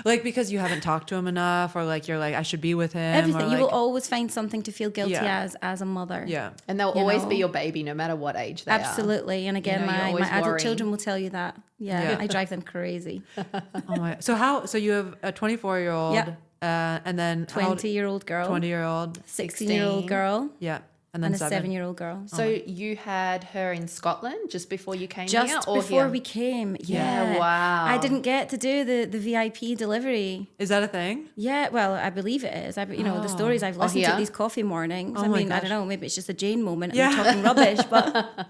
A: Like because you haven't talked to him enough or like you're like, I should be with him.
B: Everything.
A: Or
B: You
A: like,
B: will always find something to feel guilty
A: Yeah.
B: as a mother.
A: Yeah.
C: And they'll
B: You
C: always be
B: know?
C: your baby no matter what age they are.
B: Absolutely. And again,
C: know, you're
B: my
C: always
B: adult
C: worrying.
B: children will tell you that. Yeah.
A: Yeah.
B: I drive them crazy.
A: Oh my. So you have a 24-year-old
B: Yeah.
A: And then how old-
B: 20-year-old girl,
A: 20-year-old.
B: 16-year-old
C: 16.
B: girl,
A: Yeah. And then
B: and a
A: 7.
B: 7-year-old girl.
C: So you had her in Scotland just before you came
B: Just
C: here? Or
B: before
C: here?
B: we came.
C: Yeah,
B: Yeah.
C: wow.
B: I didn't get to do the VIP delivery.
A: Is that a thing?
B: Yeah, well, I believe it is. The stories I've listened to
C: here?
B: at these coffee mornings.
A: Oh
B: I
A: my
B: mean, I
A: gosh.
B: don't know, maybe it's just a Jane moment and
A: Yeah.
B: I'm talking rubbish, but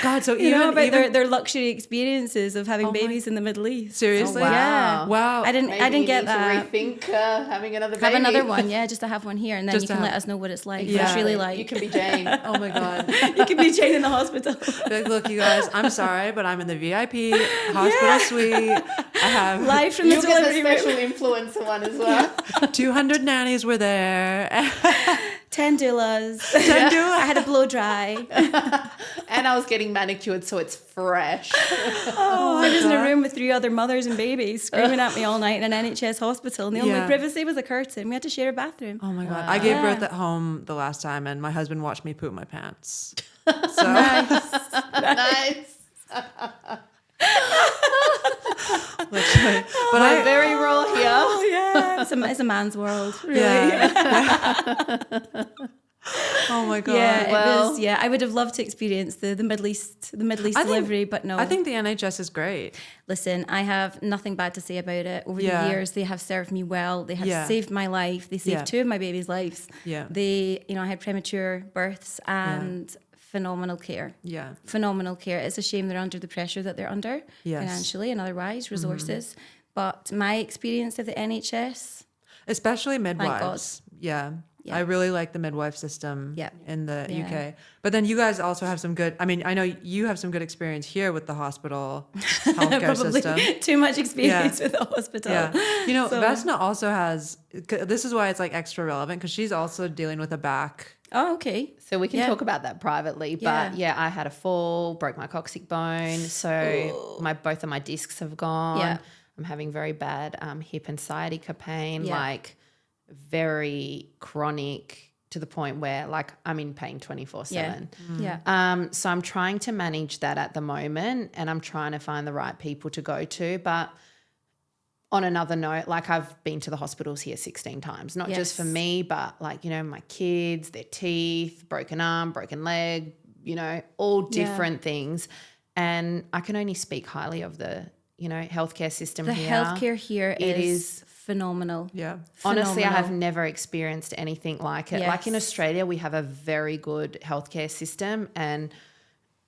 A: God, so
B: you know about
A: even
B: their luxury experiences of having
A: Oh my-
B: babies in the Middle East.
A: seriously?
C: Oh, wow.
B: Yeah.
A: Wow.
B: I didn't
C: Maybe you
B: get
C: need to
B: that.
C: rethink having another baby.
B: Have another one, yeah, just to have one here, and then
A: Just
B: you
A: to
B: can
A: have-
B: let us know what it's like.
A: Yeah.
B: What it's really like.
C: You can be Jane.
A: Oh my God.
B: You can be Jane in the hospital.
A: Like, look, you guys, I'm sorry, but I'm in the VIP hospital suite. I have
B: Live from the
C: You'll get the
B: delivery room.
C: special influencer one as well.
A: 200 nannies were there.
B: 10 doulas.
A: 10 doulas.
B: I had a blow dry.
C: And I was getting manicured, so it's fresh.
B: Oh, I was in a room with 3 other mothers and babies screaming at me all night in an NHS hospital, and the only
A: Yeah.
B: privacy was a curtain. We had to share a bathroom.
A: Oh my God. I gave birth
B: Yeah.
A: at home the last time, and my husband watched me poop my pants. So,
C: Nice.
A: literally. But
C: We're
A: I,
C: very raw here.
B: Oh yeah, it's a man's world, really.
A: yeah. Oh my God.
B: Yeah,
C: Well-
B: it was. Yeah, I would have loved to experience the Middle East,
A: I think-
B: delivery, but no.
A: I think the NHS is great.
B: Listen, I have nothing bad to say about it. Over
A: Yeah.
B: the years, they have served me well. They have
A: Yeah.
B: saved my life. They saved
A: Yeah.
B: 2 of my babies' lives.
A: Yeah.
B: They, I had premature births and phenomenal care.
A: Yeah.
B: Phenomenal care. It's a shame they're under the pressure that they're under
A: Yes.
B: financially and otherwise, resources. But my experience of the NHS,
A: Especially
B: God.
A: midwives. Yeah.
B: Yeah.
A: I really like the midwife system
B: Yeah.
A: in the
B: Yeah.
A: UK. But then you guys also have some good, I mean, I know you have some good experience here with the hospital healthcare
B: Probably
A: system.
B: too much experience with the hospital.
A: Yeah. You know,
B: So-
A: Vesna also has, this is why it's like extra relevant because she's also dealing with a back.
B: Oh, okay.
C: So we can
B: Yeah.
C: talk about that privately. But yeah, I had a fall, broke my coccyx bone. So both of my discs have gone.
B: Yeah.
C: I'm having very bad hip and sciatica pain,
B: Yeah.
C: like very chronic to the point where like I'm in pain 24/7.
B: Yeah.
C: So I'm trying to manage that at the moment and I'm trying to find the right people to go to. But on another note, like I've been to the hospitals here 16 times, not just for
B: Yes.
C: me, but like, you know, my kids, their teeth, broken arm, broken leg, you know, all different things. And I can only speak highly of the, you know, healthcare system
B: The
C: here.
B: healthcare here
C: It
B: is phenomenal.
A: Yeah.
C: Honestly, I have
B: Phenomenal.
C: never experienced anything like it. Like in
B: Yes.
C: Australia, we have a very good healthcare system and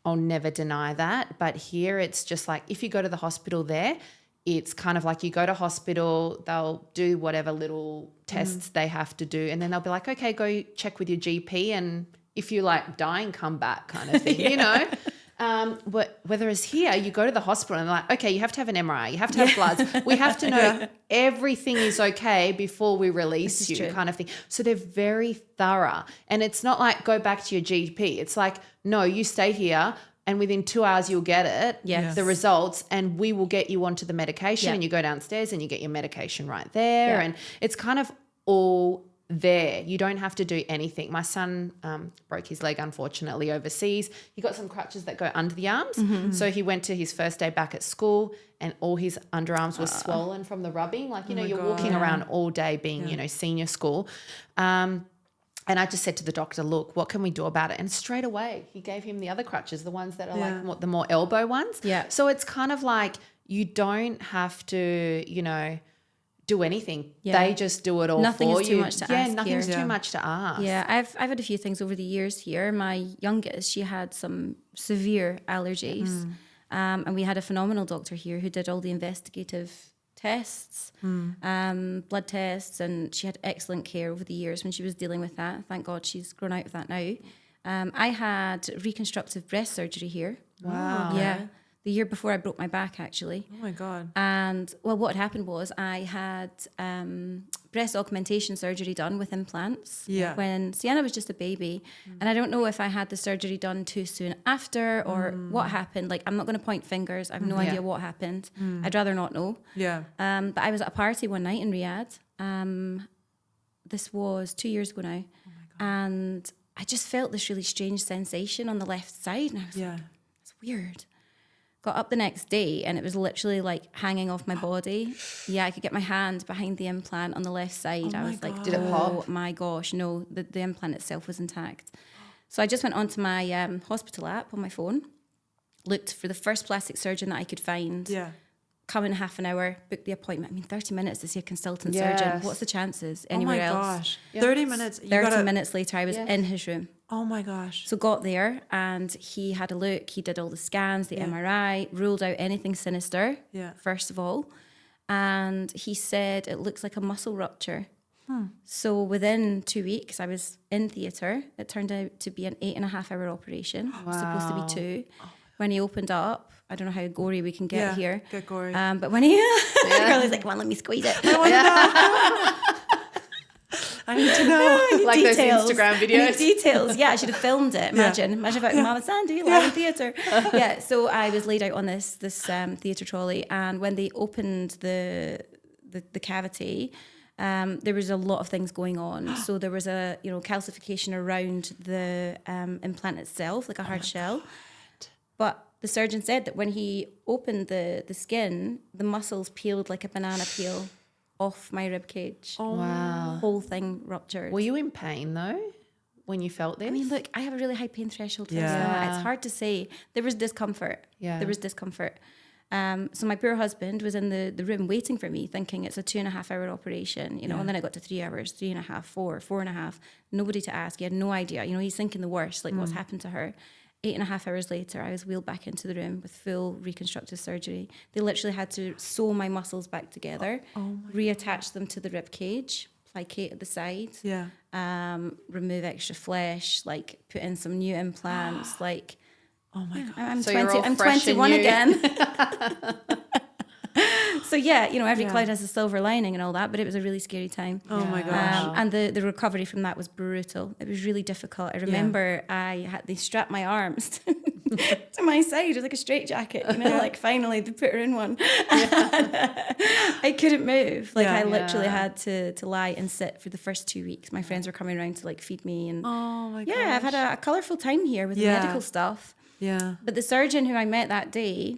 C: I'll never deny that. But here it's just like if you go to the hospital there, it's kind of like you go to hospital, they'll do whatever little tests they have to do. And then they'll be like, okay, go check with your GP. And if you're like dying, come back kind of thing, you know? But whereas here, you go to the hospital and they're like, okay, you have to have an MRI, you have to have bloods. We have to know everything is okay before we release you
B: true.
C: kind of thing. So they're very thorough. And it's not like go back to your GP. It's like, no, you stay here and within 2 hours you'll get it,
B: Yes.
C: the results, and we will get you onto the medication and you go downstairs and you get your medication right there.
B: Yeah.
C: And it's kind of all there. You don't have to do anything. My son broke his leg, unfortunately, overseas. He got some crutches that go under the arms. So he went to his first day back at school and all his underarms were swollen from the rubbing. Like, you know, you're walking around all day being, you know, senior school. And I just said to the doctor, look, what can we do about it? And straight away, he gave him the other crutches, the ones that are like the more elbow ones.
B: Yeah.
C: So it's kind of like you don't have to, you know, do anything.
B: Yeah.
C: They just do it all
B: Nothing
C: for
B: is
C: you.
B: too much to ask
C: nothing's
B: here.
C: too much to ask.
B: Yeah, I've had a few things over the years here. My youngest, she had some severe allergies, and we had a phenomenal doctor here who did all the investigative tests, blood tests, and she had excellent care over the years when she was dealing with that. Thank God she's grown out of that now. I had reconstructive breast surgery here.
C: Wow.
B: Yeah, the year before I broke my back, actually.
A: Oh my God.
B: And well, what had happened was I had breast augmentation surgery done with implants when Sienna was just a baby. And I don't know if I had the surgery done too soon after or what happened. Like, I'm not going to point fingers. I have no idea what happened. I'd rather not know.
A: Yeah.
B: But I was at a party one night in Riyadh. This was 2 years ago now. And I just felt this really strange sensation on the left side. And I was like, it's weird. Got up the next day and it was literally like hanging off my body. Yeah, I could get my hand behind the implant on the left side. I was like,
C: Did it pop?
B: oh my gosh, no, the implant itself was intact. So I just went onto my hospital app on my phone, looked for the first plastic surgeon that I could find.
A: Yeah.
B: Come in half an hour, book the appointment. I mean, 30 minutes to see a consultant surgeon.
C: Yes.
B: What's the chances
A: Oh
B: anywhere
A: my
B: else?
A: gosh. 30 minutes.
B: 30 minutes later, I was in his room.
A: Oh my gosh.
B: So got there and he had a look. He did all the scans, the MRI, ruled out anything sinister, first of all. And he said it looks like a muscle rupture. So within 2 weeks, I was in theatre. It turned out to be an 8.5-hour operation. It was supposed to be 2. When he opened up, I don't know how gory we can get here.
A: Get gory.
B: But when he, girl was like, come on, let me squeeze it.
A: I need to know.
C: Like
B: details.
C: those Instagram
B: I need
C: videos.
B: details. Yeah, I should have filmed it. Imagine if I Mama Sandie live in theatre. Yeah, so I was laid out on this theatre trolley, and when they opened the cavity, there was a lot of things going on. So there was a calcification around the implant itself, like a hard shell. But the surgeon said that when he opened the skin, the muscles peeled like a banana peel off my rib cage.
A: Oh.
C: Wow.
B: Whole thing ruptured.
C: Were you in pain though when you felt this?
B: I mean, look, I have a really high pain threshold.
A: Yeah.
B: It's hard to say. There was discomfort.
C: Yeah.
B: There was discomfort. So my poor husband was in the room waiting for me, thinking it's a 2.5-hour operation, and then it got to 3 hours, 3.5, 4, 4.5. Nobody to ask. He had no idea. He's thinking the worst, like what's happened to her. 8.5 hours later, I was wheeled back into the room with full reconstructive surgery. They literally had to sew my muscles back together, reattach them to the rib cage, Kate at the side.
A: Yeah.
B: Remove extra flesh, like put in some new implants. Like,
A: Oh my God.
B: I'm
C: So you're
B: 20.
C: all
B: I'm
C: fresh and
B: 21
C: new.
B: again. So yeah, you know, every
A: Yeah.
B: cloud has a silver lining and all that, but it was a really scary time.
A: Oh my gosh.
B: And the recovery from that was brutal. It was really difficult. I remember they strapped my arms to my side. It was like a straitjacket, you know, like finally they put her in one. I couldn't move. Like I literally had to lie and sit for the first 2 weeks. My friends were coming around to like feed me and
A: Oh my gosh.
B: I've had a colourful time here with the medical stuff.
A: Yeah.
B: But the surgeon who I met that day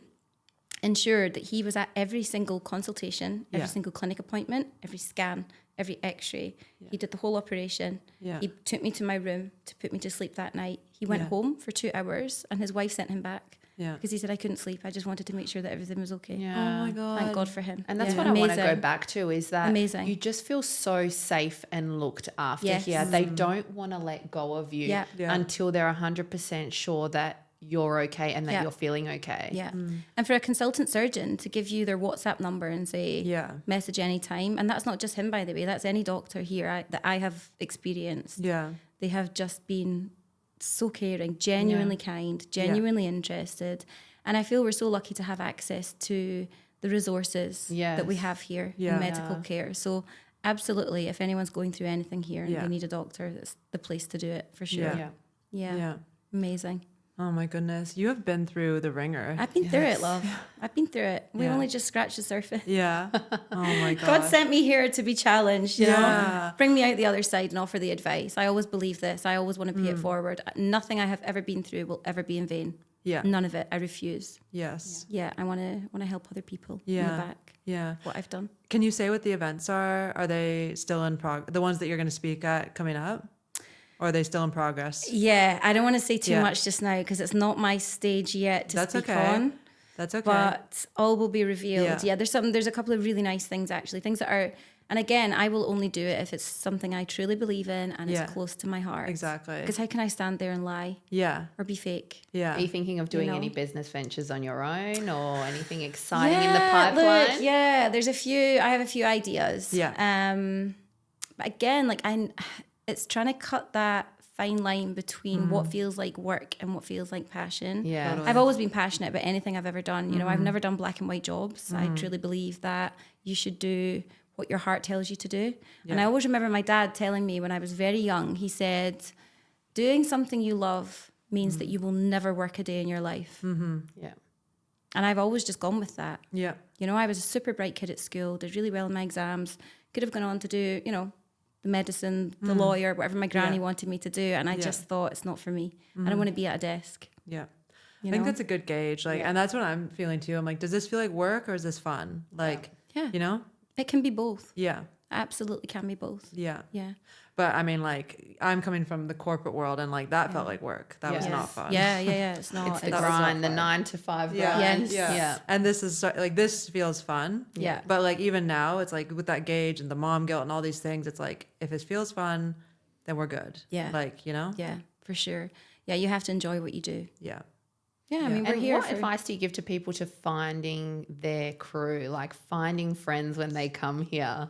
B: ensured that he was at every single consultation, every single clinic appointment, every scan, every x-ray. He did the whole operation.
A: Yeah.
B: He took me to my room to put me to sleep that night. He went home for 2 hours and his wife sent him back because he said, I couldn't sleep. I just wanted to make sure that everything was okay.
C: Yeah.
A: Oh my God.
B: Thank God for him.
C: And that's what I want to go back to is that
B: Amazing.
C: you just feel so safe and looked after here. They don't want to let go of you until they're 100% sure that you're okay and that you're feeling okay.
B: Yeah. And for a consultant surgeon to give you their WhatsApp number and say, message anytime. And that's not just him, by the way. That's any doctor here that I have experienced.
A: Yeah.
B: They have just been so caring, genuinely kind, genuinely interested. And I feel we're so lucky to have access to the resources that we have here in medical care. So absolutely, if anyone's going through anything here and they need a doctor, that's the place to do it for sure. Yeah. Amazing.
A: Oh my goodness. You have been through the ringer.
B: I've been through it, love. I've been through it. We only just scratched the surface.
A: Yeah. Oh my God.
B: God sent me here to be challenged, you know, bring me out the other side and offer the advice. I always believe this. I always want to pay it forward. Nothing I have ever been through will ever be in vain.
A: Yeah.
B: None of it. I refuse.
A: Yes.
B: Yeah. I want to help other people in the back.
A: Yeah.
B: What I've done.
A: Can you say what the events are? Are they still in progress? The ones that you're going to speak at coming up? Or are they still in progress?
B: Yeah. I don't want to say too much just now because it's not my stage yet to speak on.
A: That's okay.
B: But all will be revealed.
A: Yeah.
B: There's a couple of really nice things actually. Things that are, and again, I will only do it if it's something I truly believe in and it's close to my heart.
A: Exactly.
B: Because how can I stand there and lie?
A: Yeah.
B: Or be fake?
A: Yeah.
C: Are you thinking of doing
B: know?
C: any business ventures on your own or anything exciting in the pipeline?
B: Look, there's I have a few ideas.
A: Yeah.
B: But again, it's trying to cut that fine line between what feels like work and what feels like passion.
C: Yeah.
A: Totally.
B: I've always been passionate about anything I've ever done. You know, I've never done black and white jobs. I truly believe that you should do what your heart tells you to do. And I always remember my dad telling me when I was very young, he said, doing something you love means that you will never work a day in your life.
C: Yeah.
B: And I've always just gone with that.
A: Yeah.
B: You know, I was a super bright kid at school, did really well in my exams, could have gone on to do, you know, the medicine, the lawyer, whatever my granny wanted me to do. And I just thought, it's not for me. I don't want to be at a desk.
A: Yeah.
B: You
A: I think
B: know?
A: that's a good gauge. And that's what I'm feeling too. I'm like, does this feel like work or is this fun? You know?
B: It can be both.
A: Yeah.
B: Absolutely can be both.
A: Yeah.
B: Yeah.
A: But I mean, I'm coming from the corporate world and that felt like work. That was not fun.
B: Yeah. It's not.
C: It's the
B: It's-
C: grind, the 9 to 5
A: Yeah.
C: grind.
B: Yes.
C: Yeah.
A: And this is this feels fun.
B: Yeah.
A: But even now, it's with that gauge and the mom guilt and all these things, it's if it feels fun, then we're good.
B: Yeah.
A: You know?
B: Yeah, for sure. Yeah, you have to enjoy what you do.
A: Yeah.
B: Yeah, I mean, we're
C: And
B: here
C: what
B: for...
C: advice do you give to people to finding their crew, like finding friends when they come here?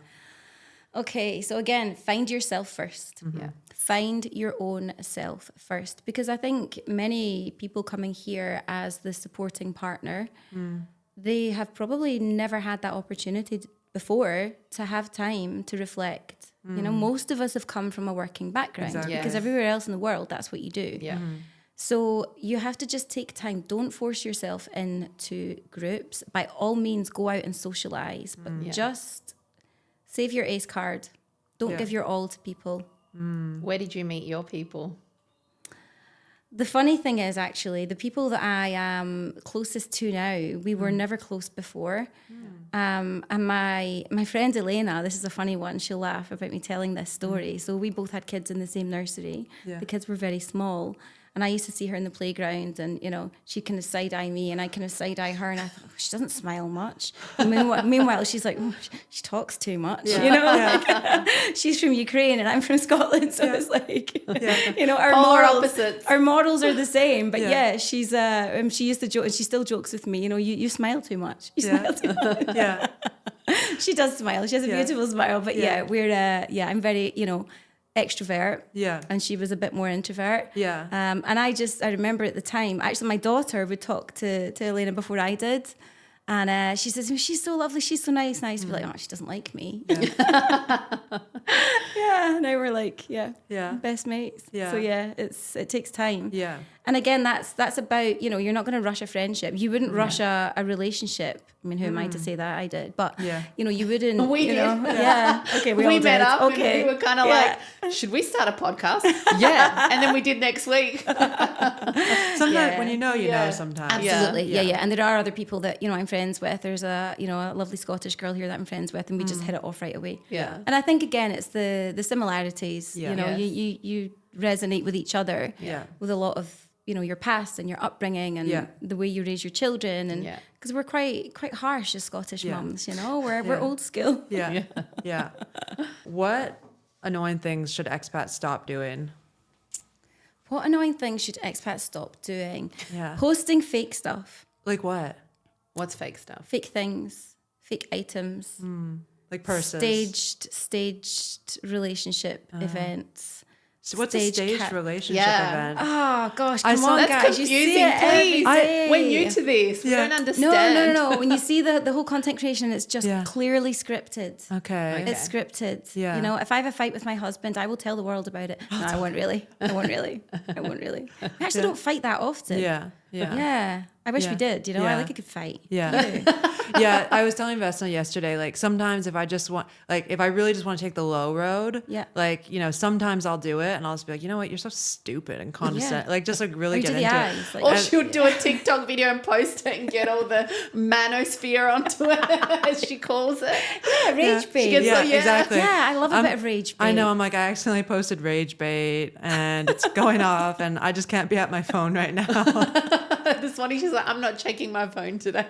B: Okay, so again, find yourself first.
C: Yeah.
B: Find your own self first. Because I think many people coming here as the supporting partner, they have probably never had that opportunity before to have time to reflect. You know, most of us have come from a working background
A: Exactly.
B: because everywhere else in the world, that's what you do.
C: Yeah.
B: So you have to just take time. Don't force yourself into groups. By all means, go out and socialize, but just save your ace card. Don't give your all to people.
C: Where did you meet your people?
B: The funny thing is, actually, the people that I am closest to now, we were never close before. And my friend Elena, this is a funny one, she'll laugh about me telling this story. So we both had kids in the same nursery.
A: Yeah.
B: The kids were very small. And I used to see her in the playground and, you know, she'd kind of side-eye me and I kind of side-eye her. And I thought, she doesn't smile much. And meanwhile, she's like, she talks too much. You know, she's from Ukraine and I'm from Scotland. So it's like, you know,
C: Polar opposites.
B: Our models are the same. But she's, she used to joke and she still jokes with me, you know, you smile too much. You smile too much. She does smile. She has a beautiful smile. But I'm very, extrovert.
A: Yeah.
B: And she was a bit more introvert.
A: Yeah.
B: And I remember at the time, actually, my daughter would talk to Elena before I did. And she says, she's so lovely, she's so nice. And I used to be like, oh, she doesn't like me. Yeah. Now we're like, best mates.
A: Yeah.
B: So it takes time.
A: Yeah.
B: And again, that's about, you're not going to rush a friendship. You wouldn't rush a relationship. I mean, who am I to say that? I did. But, you wouldn't.
C: We did.
B: Yeah. Okay, we all
C: met
B: did.
C: up
B: Okay.
C: and we were kind of like, should we start a podcast? Yeah. And then we did next week.
A: Sometimes when you know sometimes.
B: Absolutely. Yeah. And there are other people that, I'm friends with. There's a lovely Scottish girl here that I'm friends with, and we just hit it off right away.
C: Yeah.
B: And I think, again, it's the similarities.
A: Yeah.
B: You resonate with each other with a lot of, your past and your upbringing and the way you raise your children. And because we're quite harsh as Scottish mums, we're old school.
A: Yeah. Yeah. What annoying things should expats stop doing?
B: What annoying things should expats stop doing?
A: Yeah.
B: Posting fake stuff.
A: Like what?
C: What's fake stuff?
B: Fake things, fake items.
A: Like purses.
B: Staged relationship events.
A: So what's a staged relationship event?
B: Oh gosh,
A: I
B: come
A: saw-
B: on,
C: That's
B: guys! You
C: confusing,
B: see it every
C: please.
B: day.
C: We're new to this. We don't understand.
B: No. When you see the whole content creation, it's just clearly scripted.
A: Okay.
B: It's scripted.
A: Yeah.
B: If I have a fight with my husband, I will tell the world about it. No, I won't really. I won't really. We actually don't fight that often.
A: Yeah.
B: Yeah. I wish we did. I
A: Yeah.
B: like a good fight.
A: Yeah. Yeah. I was telling Vesna yesterday, like sometimes if I just want, like if I really just want to take the low road, like, sometimes I'll do it and I'll just be like, you know what, you're so stupid and condescending. Like just like really
B: Or
A: get
B: do
A: into
B: the
A: it.
B: eyes, like-
C: Or she'll do a TikTok video and post it and get all the manosphere onto it, as she calls it.
B: Yeah, rage bait.
C: She gets
A: Yeah,
C: all-
A: exactly.
B: Yeah, I love a bit of rage bait.
A: I know. I'm like, I accidentally posted rage bait and it's going off and I just can't be at my phone right now.
C: This morning she's like, I'm not checking my phone today.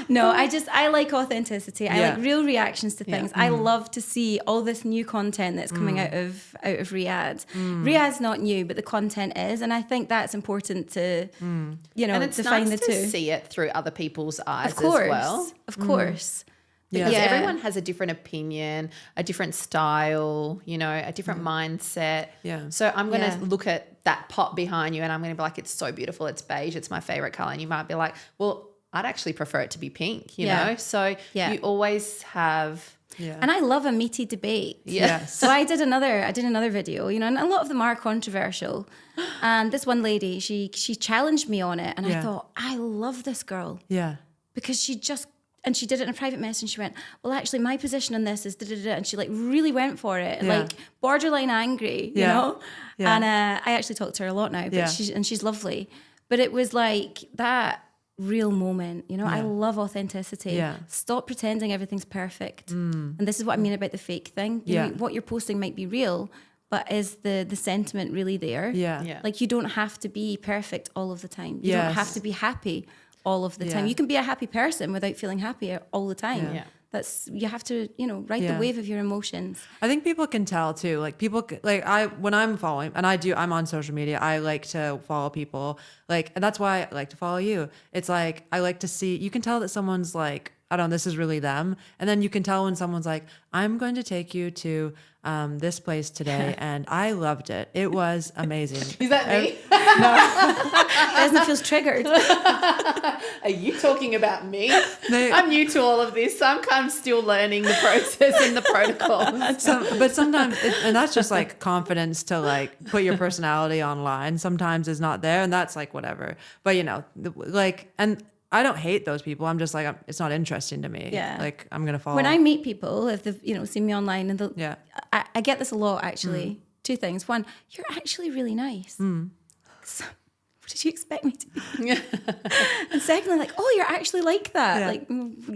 B: No, I like authenticity. I like real reactions to things. I love to see all this new content that's coming out of Riyadh. Riyadh's not new, but the content is, and I think that's important to
C: and it's
B: define
C: nice
B: the
C: to
B: two.
C: see it through other people's eyes
B: Of course,
C: as well.
B: of course.
C: Because
B: Yeah.
C: everyone has a different opinion, a different style, a different mindset.
A: Yeah.
C: So I'm going to
B: Yeah.
C: look at that pot behind you and I'm going to be like, it's so beautiful. It's beige. It's my favorite color. And you might be like, well, I'd actually prefer it to be pink, you know? So you always have.
A: Yeah.
B: And I love a meaty debate.
A: Yes.
B: So I did another video, and a lot of them are controversial. And this one lady, she challenged me on it, and I thought, I love this girl
A: Yeah.
B: because she did it in a private message. And she went, well, actually, my position on this is da-da-da. And she like really went for it, like borderline angry, you know?
A: Yeah.
B: And I actually talk to her a lot now, but she's lovely. But it was like that real moment, I love authenticity.
A: Yeah.
B: Stop pretending everything's perfect. And this is what I mean about the fake thing. What you're posting might be real, but is the sentiment really there?
A: Yeah.
B: Like you don't have to be perfect all of the time. You don't have
A: Yes.
B: to be happy all of the time. You can be a happy person without feeling happy all the time.
C: Yeah.
B: You have to, ride the wave of your emotions.
A: I think people can tell too. Like people, when I'm following, and I'm on social media, I like to follow people. Like, and that's why I like to follow you. It's like, I like to see, you can tell that someone's like, I don't know, this is really them. And then you can tell when someone's like, I'm going to take you to this place today. And I loved it. It was amazing.
C: Is that me?
B: Vesna feels triggered.
C: Are you talking about me? I'm new to all of this, so I'm kind of still learning the process and the protocol.
A: But sometimes, and that's just like confidence to like put your personality online. Sometimes is not there, and that's like whatever. But and I don't hate those people. I'm just like, it's not interesting to me.
B: Yeah.
A: Like I'm gonna follow.
B: When I meet people, if they've seen me online, and I get this a lot actually. Two things. One, you're actually really nice. So, what did you expect me to be? And secondly, like, oh, you're actually like that.
A: Yeah.
B: Like,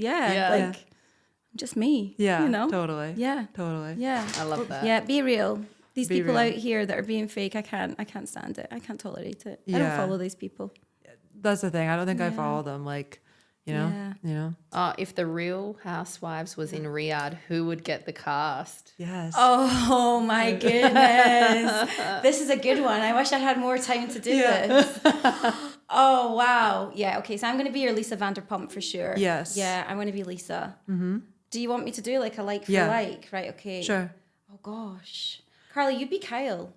C: Yeah.
B: like I'm just me.
A: Yeah.
B: You know?
A: Totally.
B: Yeah.
A: Totally.
B: Yeah.
C: I love that.
B: Yeah. Be real. These
A: Be
B: people
A: real.
B: out here that are being fake, I can't stand it. I can't tolerate it. I
A: Yeah.
B: don't follow these people.
A: That's the thing. I don't think I
B: Yeah.
A: follow them. Like, you know.
C: If the real Housewives was in Riyadh, who would get the cast?
A: Yes.
B: Oh my goodness. This is a good one. I wish I had more time to do this. Oh, wow. Yeah, okay. So I'm going to be your Lisa Vanderpump for sure.
A: Yes.
B: Yeah, I'm going to be Lisa. Mm-hmm. Do you want me to do like a like for like? Right, okay.
A: Sure.
B: Oh, gosh. Carly, you'd be Kyle.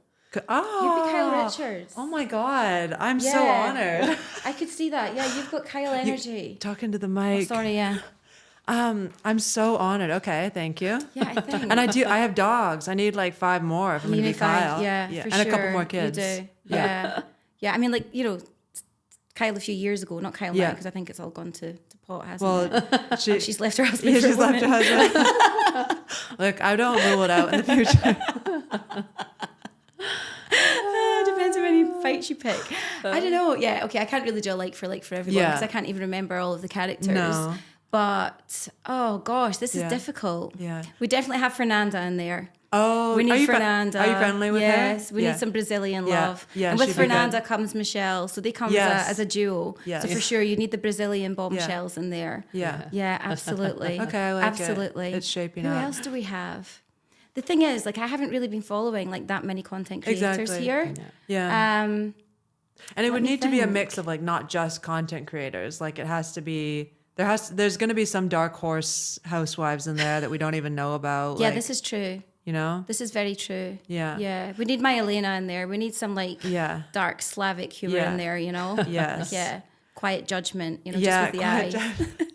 A: Oh.
B: You'd be Kyle Richards.
A: Oh my God. I'm so honored.
B: I could see that. Yeah, you've got Kyle energy.
A: Talking to the mic.
B: Oh, sorry, yeah.
A: I'm so honored. Okay, thank you.
B: Yeah, I think.
A: And I have dogs. I need like 5 more if I'm going to be Kyle.
B: Yeah, for
A: and
B: sure.
A: a couple more kids.
B: You do. Yeah. Yeah, I mean, like, you know, Kyle a few years ago, not Kyle now, because I think it's all gone to pot, hasn't it? She's left her husband for a
A: she's left
B: woman.
A: her husband. Look, I don't rule it out in the future.
B: Depends how many fights you pick. I don't know. Yeah, okay, I can't really do a like for everyone because I can't even remember all of the characters.
A: No.
B: But, oh gosh, this is difficult.
A: Yeah.
B: We definitely have Fernanda in there.
A: Oh,
B: We need
A: are you
B: Fernanda.
A: Are you friendly with her?
B: Yes, we need some Brazilian love.
A: Yeah,
B: and with
A: she'd be good.
B: Fernanda comes Michelle, so they come as a duo.
A: Yes.
B: So for sure, you need the Brazilian bombshells in there.
A: Yeah.
B: Yeah, absolutely.
A: Okay, I like it.
B: absolutely.
A: It's shaping
B: Who
A: up.
B: else do we have? The thing is, like, I haven't really been following like that many content creators
A: Exactly.
B: here.
A: Yeah.
B: Um,
A: And it would
B: me
A: need to be a
B: think.
A: mix of like not just content creators. Like it has to be there's going to be some dark horse housewives in there that we don't even know about.
B: yeah,
A: like,
B: this is true.
A: you know.
B: This is very true.
A: Yeah.
B: Yeah, we need my Elena in there. We need some like
A: Yeah.
B: dark Slavic humor
A: Yeah.
B: in there, you know?
A: Yes.
B: Yeah. Quiet judgment, you know,
A: Yeah.
B: just with the eye.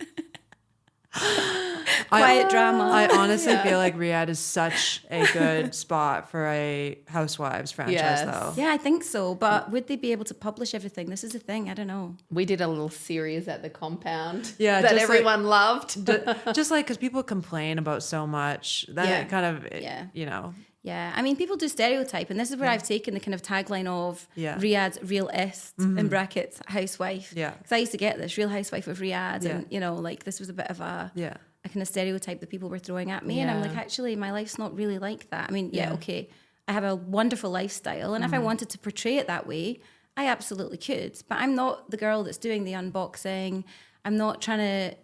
A: I-
B: Quiet drama.
A: I honestly feel like Riyadh is such a good spot for a Housewives franchise,
C: Yes.
A: though.
B: Yeah, I think so. But would they be able to publish everything? This is the thing. I don't know.
C: We did a little series at the compound
A: Yeah,
C: that
A: just like-
C: everyone loved.
A: Just like because people complain about so much, then
B: Yeah.
A: it kind of,
B: Yeah.
A: you know,
B: Yeah, I mean, people do stereotype, and this is where I've taken the kind of tagline of
A: Yeah.
B: Riyadh's real est in brackets housewife.
A: Yeah.
B: Because I used to get this real housewife of Riyadh,
A: Yeah.
B: and you know, like this was a bit of a
A: yeah.
B: kind of stereotype that people were throwing at me, and I'm
C: Yeah.
B: like, actually, my life's not really like that. I mean, yeah,
A: Yeah.
B: okay, I have a wonderful lifestyle, and if I wanted to portray it that way, I absolutely could. But I'm not the girl that's doing the unboxing. I'm not trying to,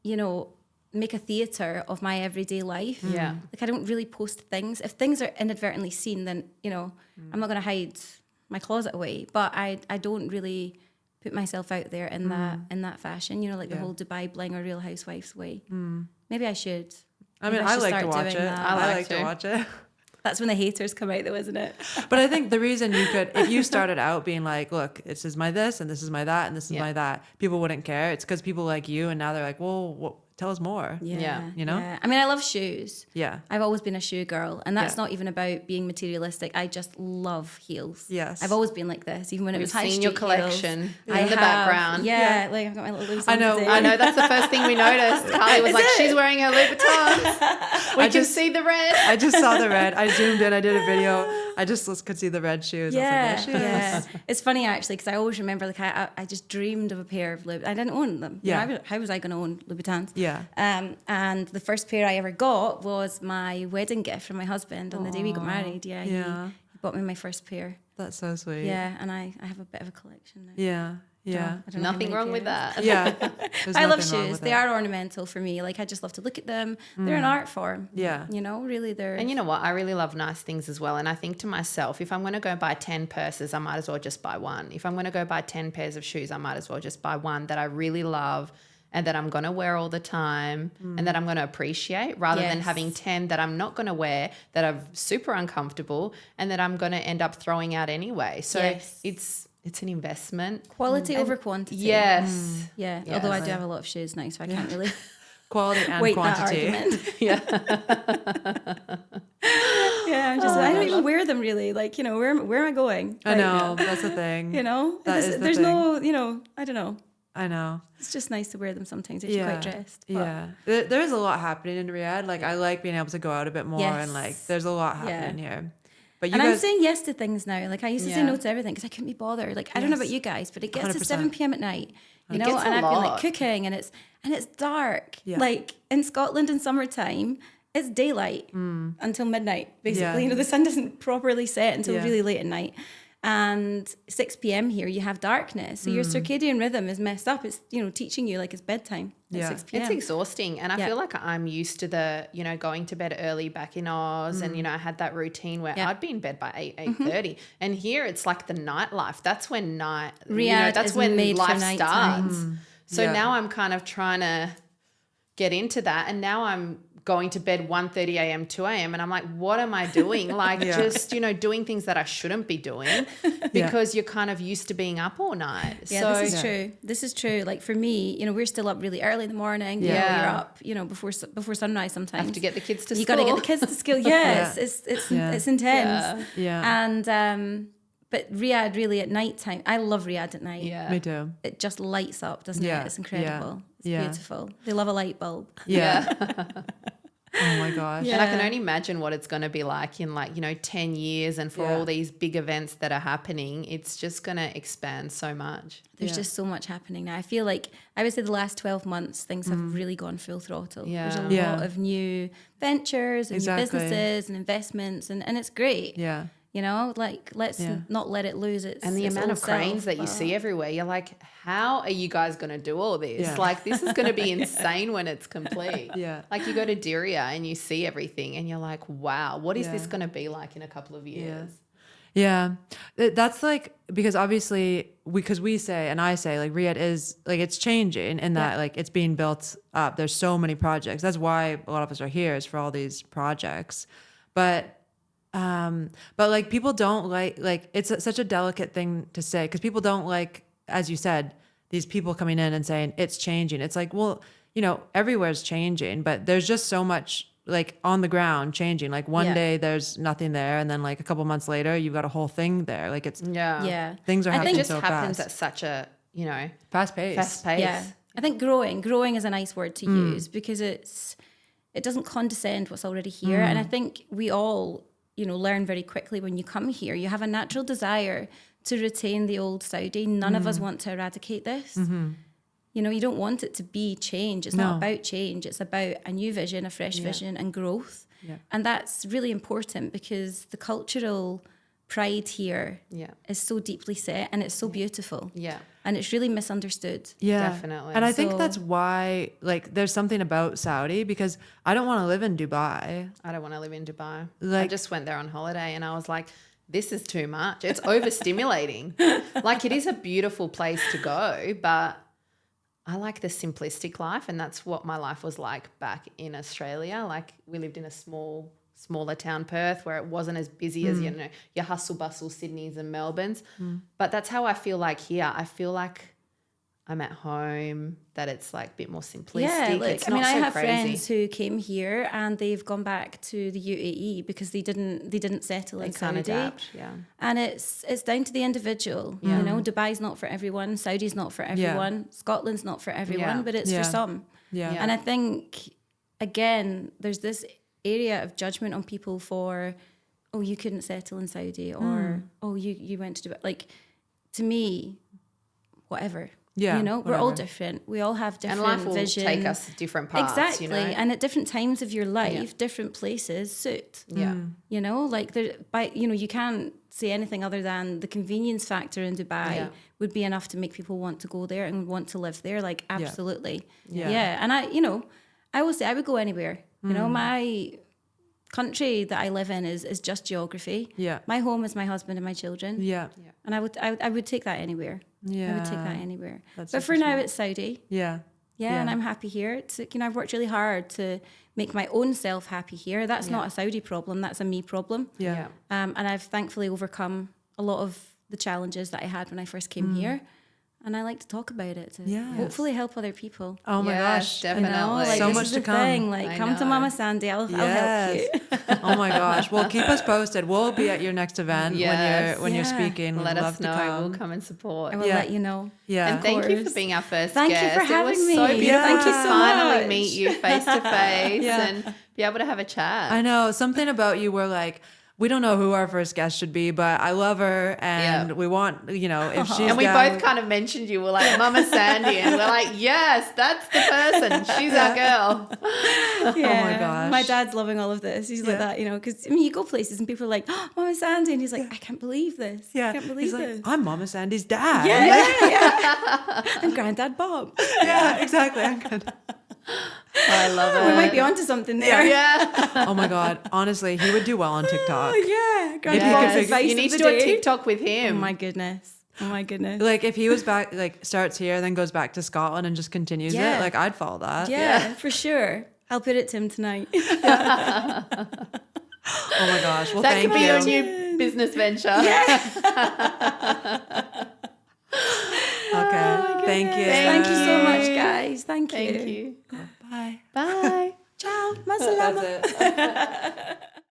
B: you know, make a theatre of my everyday life.
C: Yeah.
B: Like I don't really post things. If things are inadvertently seen, then, you know, I'm not going to hide my closet away. But I don't really put myself out there in that fashion, you know, like the
A: Yeah.
B: whole Dubai bling or Real Housewives way. Maybe I should.
A: I mean,
B: Maybe
A: I
B: should
A: like to
B: start
A: watch
B: doing
A: it.
B: that.
A: I
C: like
A: like to
C: to.
A: watch it.
B: That's when the haters come out though, isn't it?
A: But I think the reason you could, if you started out being like, look, this is my this and this is my that and this is my that, people wouldn't care. It's because people like you, and now they're like, well, tell us more.
C: Yeah.
A: You know?
B: I mean, I love shoes.
A: Yeah.
B: I've always been a shoe girl, and that's
A: Yeah.
B: not even about being materialistic. I just love heels.
A: Yes.
B: I've always been like this, even when it
C: We've
B: was high
C: seen
B: street
C: your collection
B: heels.
C: in
B: I
C: the
B: have,
C: background.
B: Yeah, like I've got my little Louis
A: I know,
B: today.
C: I know, that's the first thing we noticed. Carly was like, she's wearing her Louboutins. We can see the red.
A: I just saw the red. I zoomed in. I did a video. I just could see the red shoes.
B: Yeah,
A: I was like, there she is.
B: yeah. It's funny actually because I always remember like I just dreamed of a pair of Louboutins. I didn't own them. You
A: Yeah.
B: know, how was I going to own Louboutins?
A: Yeah.
B: And the first pair I ever got was my wedding gift from my husband on the day we got married. Yeah,
A: Yeah.
B: he bought me my first pair.
A: That's so sweet.
B: Yeah, and I have a bit of a collection now.
A: Yeah. Yeah.
B: I don't know how
C: Nothing
B: many
C: wrong with
B: pairs.
C: that.
A: Yeah. There's
B: I love
A: nothing wrong
B: shoes.
A: with
B: They
A: it.
B: are ornamental for me. Like I just love to look at them. They're an art form.
A: Yeah.
B: You know, really they're
C: And you know what? I really love nice things as well. And I think to myself, if I'm going to go buy 10 purses, I might as well just buy one. If I'm going to go buy 10 pairs of shoes, I might as well just buy one that I really love and that I'm going to wear all the time and that I'm going to appreciate rather than
B: Yes.
C: having 10 that I'm not going to wear, that are super uncomfortable and that I'm going to end up throwing out anyway. So
B: Yes.
C: it's an investment.
B: quality over quantity.
C: Yes.
B: Yeah.
C: Yes.
B: Although I do have a lot of shoes now, so I can't really
A: Quality and
B: wait
A: quantity.
B: that argument.
C: Yeah.
B: Yeah, I don't even wear them really. Like, you know, where am I going?
A: I
B: right
A: know.
B: now?
A: That's the thing.
B: You know?
A: That is the
B: there's
A: thing.
B: no, you know, I don't know.
A: I know.
B: It's just nice to wear them sometimes if you're quite dressed. But
A: Yeah. There's a lot happening in Riyadh. Like, I like being able to go out a bit more and like,
B: Yes.
A: there's a lot
B: Yeah.
A: happening here. But you
B: And I'm
A: guys,
B: saying yes to things now. Like I used to say
C: Yeah.
B: no to everything because I couldn't be bothered. Like I don't know about you guys, but it gets to
A: 100%.
B: 7 p.m. at night, you
C: It
B: know,
C: gets
B: and
C: a
B: I've been like
C: lot.
B: cooking and it's dark.
A: Yeah.
B: Like in Scotland in summertime, it's daylight until midnight, basically.
A: Yeah.
B: You know, the sun doesn't properly set until
A: Yeah.
B: really late at night. and 6 p.m. here, you have darkness. So your circadian rhythm is messed up. It's, teaching you like it's bedtime at 6 p.m.
C: It's exhausting. And I feel like I'm used to the, going to bed early back in Oz. And, I had that routine where I'd be in bed by 8:30. And here it's like the nightlife. That's when
B: Riyadh
C: that's
B: is
C: when
B: made for
C: life
B: nighttime.
C: starts. So now I'm kind of trying to get into that. And now I'm going to bed 1:30 a.m., 2 a.m. And I'm like, what am I doing? Like just, doing things that I shouldn't be doing because you're kind of used to being up all night.
B: Yeah,
C: so,
B: this is true. This is true. Like for me, we're still up really early in the morning. You're up, before sunrise sometimes.
C: Have to get the kids to school.
B: You got to get the kids to school. Yes, it's intense.
A: Yeah.
B: And but Riyadh really at night time. I love Riyadh at night.
C: Yeah.
A: Me too.
B: It just lights up, doesn't
A: Yeah.
B: it? It's incredible. It's
A: Yeah.
B: beautiful. They love a light bulb.
A: Yeah. Oh my gosh.
B: Yeah.
C: And I can only imagine what it's going to be like in 10 years and for all these big events that are happening, it's just going to expand so much.
B: There's just so much happening now. I feel like I would say the last 12 months, things have really gone full throttle.
C: Yeah.
B: There's a lot of new ventures and new businesses and investments and it's great.
A: Yeah.
B: Let's not let it lose its
C: And the
B: its
C: amount
B: old
C: of cranes
B: self,
C: that you see everywhere, you're like, how are you guys going to do all this?
A: Yeah.
C: Like, this is going to be insane when it's complete.
A: Yeah.
C: Like, you go to Diriyah and you see everything and you're like, wow, what is this going to be like in a couple of years?
A: Yeah. That's like, because obviously we say, and I say, like, Riyadh is like, it's changing in that like it's being built up. There's so many projects. That's why a lot of us are here, is for all these projects. But like people don't like it's such a delicate thing to say, because people don't like, as you said, these people coming in and saying it's changing. It's like, well, everywhere's changing, but there's just so much like on the ground changing. Like one day there's nothing there, and then like a couple months later you've got a whole thing there. Like it's things are happening
C: It just
A: so
C: happens
A: fast.
C: at such a
A: Fast pace.
B: Yeah. I think growing is a nice word to use, because it doesn't condescend what's already here. And I think we all learn very quickly when you come here. You have a natural desire to retain the old Saudi. None of us want to eradicate this. You don't want it to be change. It's not about change. It's about a new vision, a fresh vision, and growth.
A: Yeah.
B: And that's really important, because the cultural pride here is so deeply set, and it's so beautiful.
C: Yeah.
B: And it's really misunderstood.
A: Yeah,
C: Definitely.
A: And I think
B: So-
A: that's why, like, there's something about Saudi, because I don't want to live in Dubai.
C: I don't want to live in Dubai. I
A: Like-
C: just went there on holiday and I was like, this is too much. It's overstimulating. Like, it is a beautiful place to go, but I like the simplistic life, and that's what my life was like back in Australia. Like, we lived in a smaller town, Perth, where it wasn't as busy as your hustle bustle Sydney's and Melbourne's. But that's how I feel like here. I feel like I'm at home, that it's like a bit more simplistic.
B: Yeah, like,
C: it's
B: I mean,
C: not
B: I
C: so
B: have
C: crazy.
B: friends who came here and they've gone back to the UAE because they didn't settle
C: They
B: in
C: can't
B: Saudi.
C: adapt. Yeah.
B: And it's down to the individual. Dubai's not for everyone, Saudi's not for everyone, Scotland's not for everyone, but it's for some.
A: Yeah.
B: And I think, again, there's this area of judgment on people for, oh, you couldn't settle in Saudi, or oh, you went to Dubai. Like, to me, whatever.
A: Yeah,
B: we're all
A: whatever.
B: different. We all have different
C: And life will
B: vision.
C: take us different paths,
B: Exactly.
C: you know.
B: And at different times of your life, different places suit.
C: Yeah.
B: Like you can't say anything other than the convenience factor in Dubai would be enough to make people want to go there and want to live there. Like, absolutely.
A: Yeah.
B: And I will say I would go anywhere. My country that I live in is just geography.
A: Yeah.
B: My home is my husband and my children.
A: Yeah.
B: And I would take that anywhere.
A: Yeah.
B: I would take that anywhere.
A: That's
B: But for
A: super
B: now,
A: sweet.
B: it's Saudi.
A: Yeah.
B: Yeah, and I'm happy here. It's, I've worked really hard to make my own self happy here. That's not a Saudi problem. That's a me problem.
A: Yeah.
B: And I've thankfully overcome a lot of the challenges that I had when I first came here. And I like to talk about it to hopefully help other people.
A: Oh my
C: Yes,
A: gosh.
C: definitely.
B: Like,
A: So
B: this
A: much
B: is
A: to
B: the
A: come.
B: thing. Like,
C: I
B: come to
C: know.
B: Mama Sandie. I'll help you.
A: Oh my gosh. Well, keep us posted. We'll be at your next event
C: Yes.
A: when you're
B: Yeah.
A: speaking. We'd
C: Let
A: love
C: us
A: to
C: know.
A: come.
C: We'll come and support.
B: I will let you know.
A: Yeah.
C: And thank you for
B: course.
C: being our first
B: Thank you
C: guest.
B: for having
C: It was
B: me.
C: so
B: Yeah.
C: beautiful
B: Thank you
C: to
B: so
C: finally
B: much.
C: meet you face to face
A: Yeah.
C: and be able to have a chat.
A: I know something about you where like we don't know who our first guest should be, but I love her, and we want, if she's
C: And we
A: down,
C: both kind of mentioned you. We're like, Mama Sandie. And we're like, yes, that's the person. She's our girl.
B: Yeah.
A: Oh my gosh.
B: My dad's loving all of this. He's like that, because you go places and people are like, oh, Mama Sandie. And he's like, I can't believe this.
A: Yeah,
B: I can't believe
A: he's
B: this.
A: like, I'm Mama Sandie's dad.
B: Yeah. And Granddad Bob.
A: Yeah, exactly. I'm good.
C: I love it.
B: We might be onto something there.
C: Yeah.
A: Oh my God. Honestly, he would do well on TikTok.
B: Yeah.
A: If you
B: Granddad
A: could
B: Bob's
A: figure-
B: advice
C: You
B: of
C: need
B: the
C: to do a
B: day.
C: TikTok with
B: Oh
C: him.
B: my goodness. Oh my goodness.
A: Like if he was back, like starts here, then goes back to Scotland and just continues
B: Yeah.
A: it, like I'd follow that.
B: Yeah, for sure. I'll put it to him tonight.
A: Oh my gosh. Well,
C: that
A: thank
C: could be
A: you.
C: your new business venture.
A: Okay. Thank you.
B: Thank you so much, guys. Thank you.
C: Thank you.
A: Bye.
C: Bye.
B: Ciao. Masalama.
A: That's it.